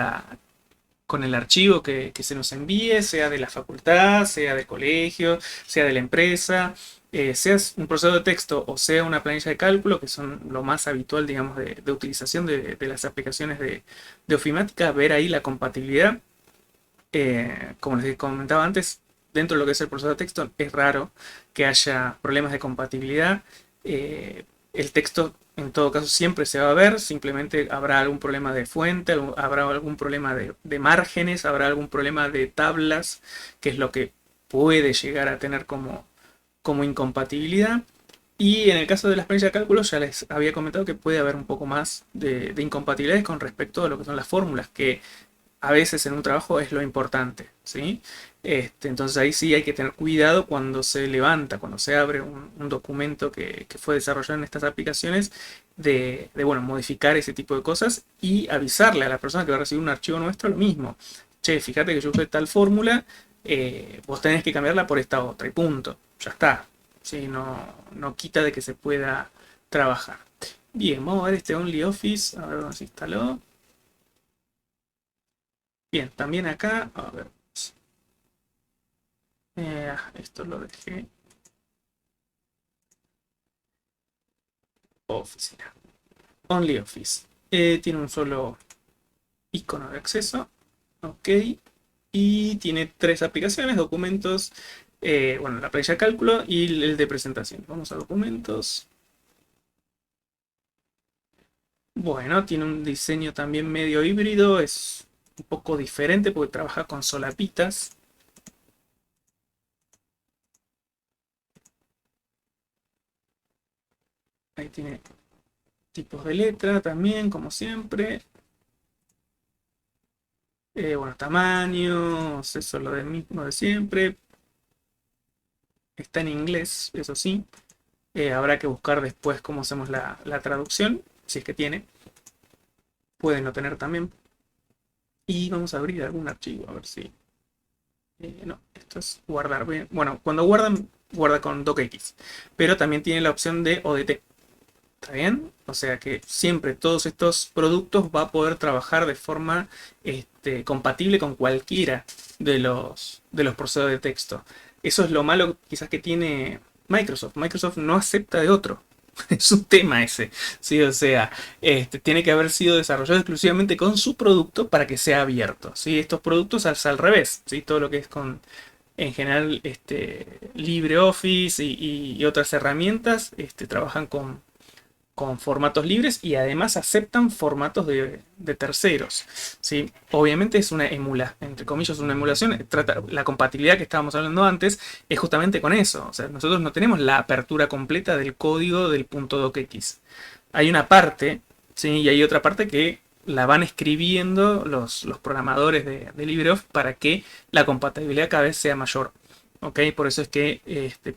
el archivo que se nos envíe, sea de la facultad, sea del colegio, sea de la empresa, sea un proceso de texto o sea una planilla de cálculo, que son lo más habitual, digamos, de utilización de las aplicaciones de ofimática, ver ahí la compatibilidad. Como les comentaba antes, dentro de lo que es el proceso de texto es raro que haya problemas de compatibilidad. El texto en todo caso siempre se va a ver, simplemente habrá algún problema de fuente, habrá algún problema de márgenes, habrá algún problema de tablas, que es lo que puede llegar a tener como incompatibilidad. Y en el caso de las planillas de cálculo ya les había comentado que puede haber un poco más de incompatibilidades con respecto a lo que son las fórmulas, que a veces en un trabajo es lo importante, ¿sí? Entonces ahí sí hay que tener cuidado cuando se levanta, cuando se abre un documento que fue desarrollado en estas aplicaciones, bueno, modificar ese tipo de cosas y avisarle a la persona que va a recibir un archivo nuestro lo mismo. Che, fíjate que yo usé tal fórmula, vos tenés que cambiarla por esta otra y punto. Ya está. Sí, no quita de que se pueda trabajar. Bien, vamos a ver este OnlyOffice, a ver dónde se instaló. Bien, también acá, a ver, esto lo dejé oficina. OnlyOffice. Tiene un solo icono de acceso, ok, y tiene tres aplicaciones, documentos, bueno, la planilla de cálculo y el de presentación. Vamos a documentos. Bueno, tiene un diseño también medio híbrido, es un poco diferente porque trabaja con solapitas. Ahí tiene tipos de letra también, como siempre. Bueno, tamaños, eso es lo del mismo de siempre. Está en inglés, eso sí. Habrá que buscar después cómo hacemos la traducción, si es que tiene. Pueden no tener también. Y vamos a abrir algún archivo, a ver si... no, esto es guardar. Bueno, cuando guardan, guarda con docx. Pero también tiene la opción de ODT. ¿Está bien? O sea que siempre todos estos productos va a poder trabajar de forma compatible con cualquiera de los procesadores de texto. Eso es lo malo quizás que tiene Microsoft. Microsoft no acepta de otro. Es un tema ese. Sí, o sea, tiene que haber sido desarrollado exclusivamente con su producto para que sea abierto. ¿Sí? Estos productos es al revés. ¿Sí? Todo lo que es con, en general, LibreOffice y otras herramientas trabajan con formatos libres y además aceptan formatos de terceros. ¿Sí? Obviamente es una entre comillas, una emulación. La compatibilidad que estábamos hablando antes es justamente con eso. O sea, nosotros no tenemos la apertura completa del código del punto docx. Hay una parte, ¿sí? Y hay otra parte que la van escribiendo los programadores de LibreOffice para que la compatibilidad cada vez sea mayor. ¿Ok? Por eso es que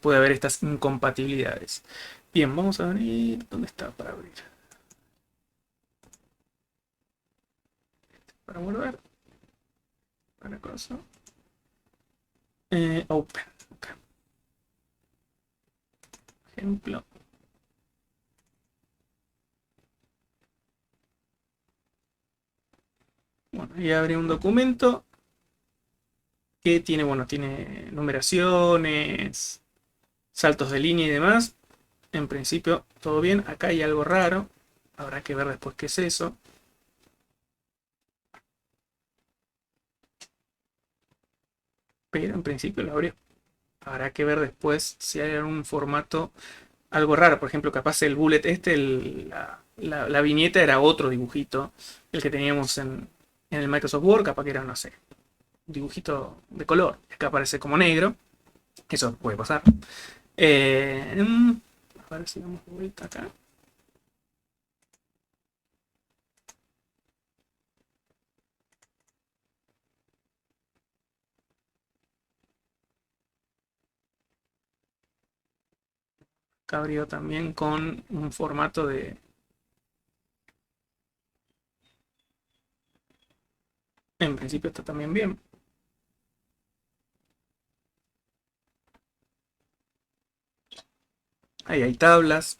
puede haber estas incompatibilidades. Bien, vamos a abrir. ¿Dónde está para abrir? Para guardar. Para cosa. Open. Okay. Ejemplo. Bueno, y abrí un documento que tiene, bueno, tiene numeraciones, saltos de línea y demás. En principio, todo bien. Acá hay algo raro. Habrá que ver después qué es eso. Pero en principio lo abrió. Habrá que ver después si hay algún formato algo raro. Por ejemplo, capaz el bullet la viñeta era otro dibujito. El que teníamos en el Microsoft Word, capaz que era, no sé, un dibujito de color. Acá aparece como negro. Eso puede pasar. A ver si damos vuelta acá. Acá abrió también con un formato de... En principio está también bien. Ahí hay tablas.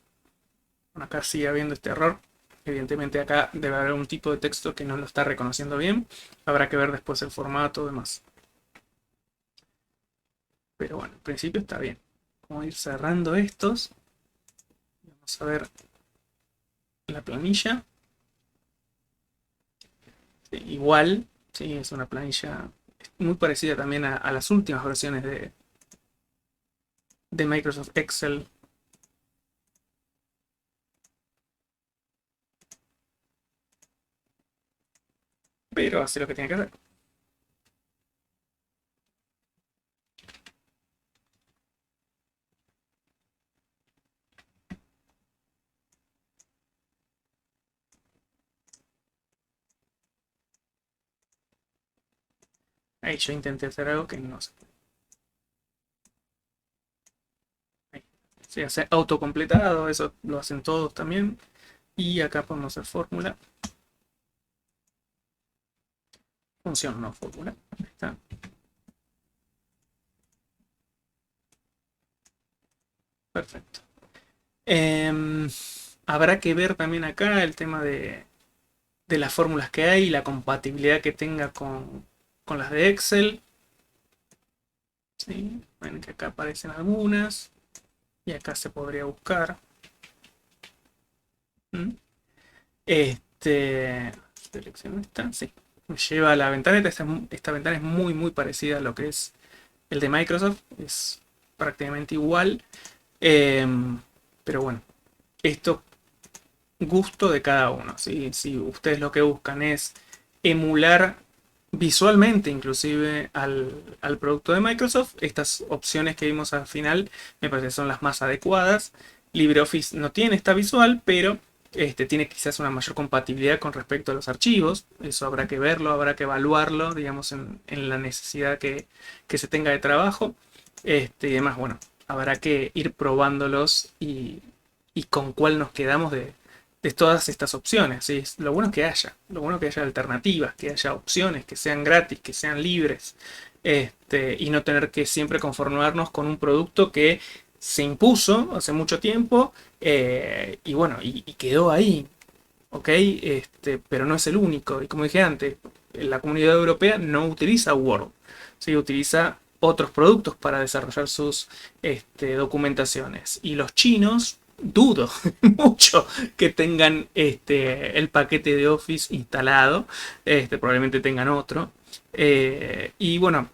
Bueno, acá sigue habiendo este error. Evidentemente acá debe haber un tipo de texto que no lo está reconociendo bien. Habrá que ver después el formato y demás. Pero bueno, en principio está bien. Vamos a ir cerrando estos. Vamos a ver la planilla. Sí, igual, sí, es una planilla muy parecida también a las últimas versiones de Microsoft Excel. Pero hace lo que tiene que hacer. Ahí yo intenté hacer algo que no se puede. Ahí. Se hace autocompletado, eso lo hacen todos también. Y acá podemos hacer fórmula. Función, no fórmula. Ahí está. Perfecto. Habrá que ver también acá el tema de las fórmulas que hay y la compatibilidad que tenga con las de Excel. ¿Sí? Ven que acá aparecen algunas y acá se podría buscar. ¿Mm? Selecciono esta, sí. Me lleva a la ventaneta. Esta ventana es muy parecida a lo que es el de Microsoft. Es prácticamente igual. Pero bueno, esto gusto de cada uno. ¿Sí? Si ustedes lo que buscan es emular visualmente inclusive al producto de Microsoft, estas opciones que vimos al final me parece que son las más adecuadas. LibreOffice no tiene esta visual, pero tiene quizás una mayor compatibilidad con respecto a los archivos. Eso habrá que verlo, habrá que evaluarlo, digamos, en la necesidad que se tenga de trabajo. Y además, bueno, habrá que ir probándolos y con cuál nos quedamos de todas estas opciones. ¿Sí? Lo bueno que haya alternativas, que haya opciones, que sean gratis, que sean libres, y no tener que siempre conformarnos con un producto que se impuso hace mucho tiempo y bueno, y quedó ahí, ¿ok? Pero no es el único. Y como dije antes, la comunidad europea no utiliza Word, ¿sí? Utiliza otros productos para desarrollar sus documentaciones. Y los chinos, dudo mucho que tengan el paquete de Office instalado. Probablemente tengan otro. Y bueno,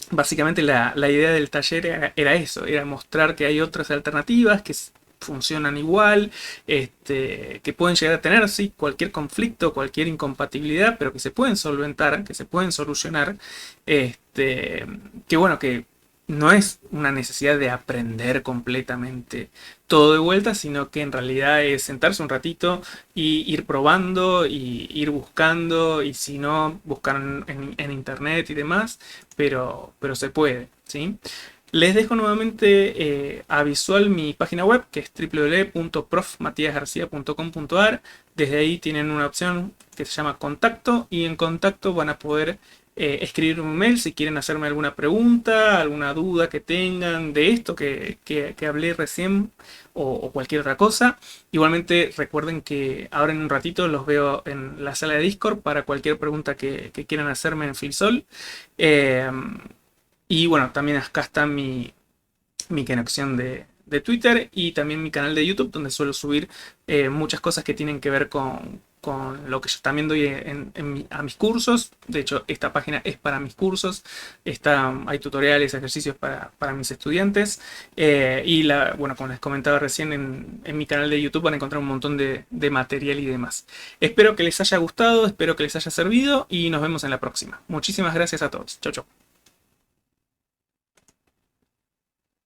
básicamente la idea del taller era eso, era mostrar que hay otras alternativas que funcionan igual, que pueden llegar a tener sí, cualquier conflicto, cualquier incompatibilidad, pero que se pueden solventar, que se pueden solucionar, que bueno, que no es una necesidad de aprender completamente todo de vuelta, sino que en realidad es sentarse un ratito y ir probando y ir buscando y si no, buscar en internet y demás, pero se puede, ¿sí? Les dejo nuevamente a visual mi página web que es www.profmatiasgarcia.com.ar. Desde ahí tienen una opción que se llama contacto y en contacto van a poder escribir un mail si quieren hacerme alguna pregunta, alguna duda que tengan de esto que hablé recién o cualquier otra cosa. Igualmente recuerden que ahora en un ratito los veo en la sala de Discord para cualquier pregunta que quieran hacerme en Filsol. Eh, y bueno, también acá está mi conexión de Twitter y también mi canal de YouTube donde suelo subir muchas cosas que tienen que ver con lo que yo también doy a mis cursos. De hecho, esta página es para mis cursos. Hay tutoriales, ejercicios para mis estudiantes. Bueno, como les comentaba recién, en mi canal de YouTube van a encontrar un montón de material y demás. Espero que les haya gustado, espero que les haya servido y nos vemos en la próxima. Muchísimas gracias a todos. Chau, chau.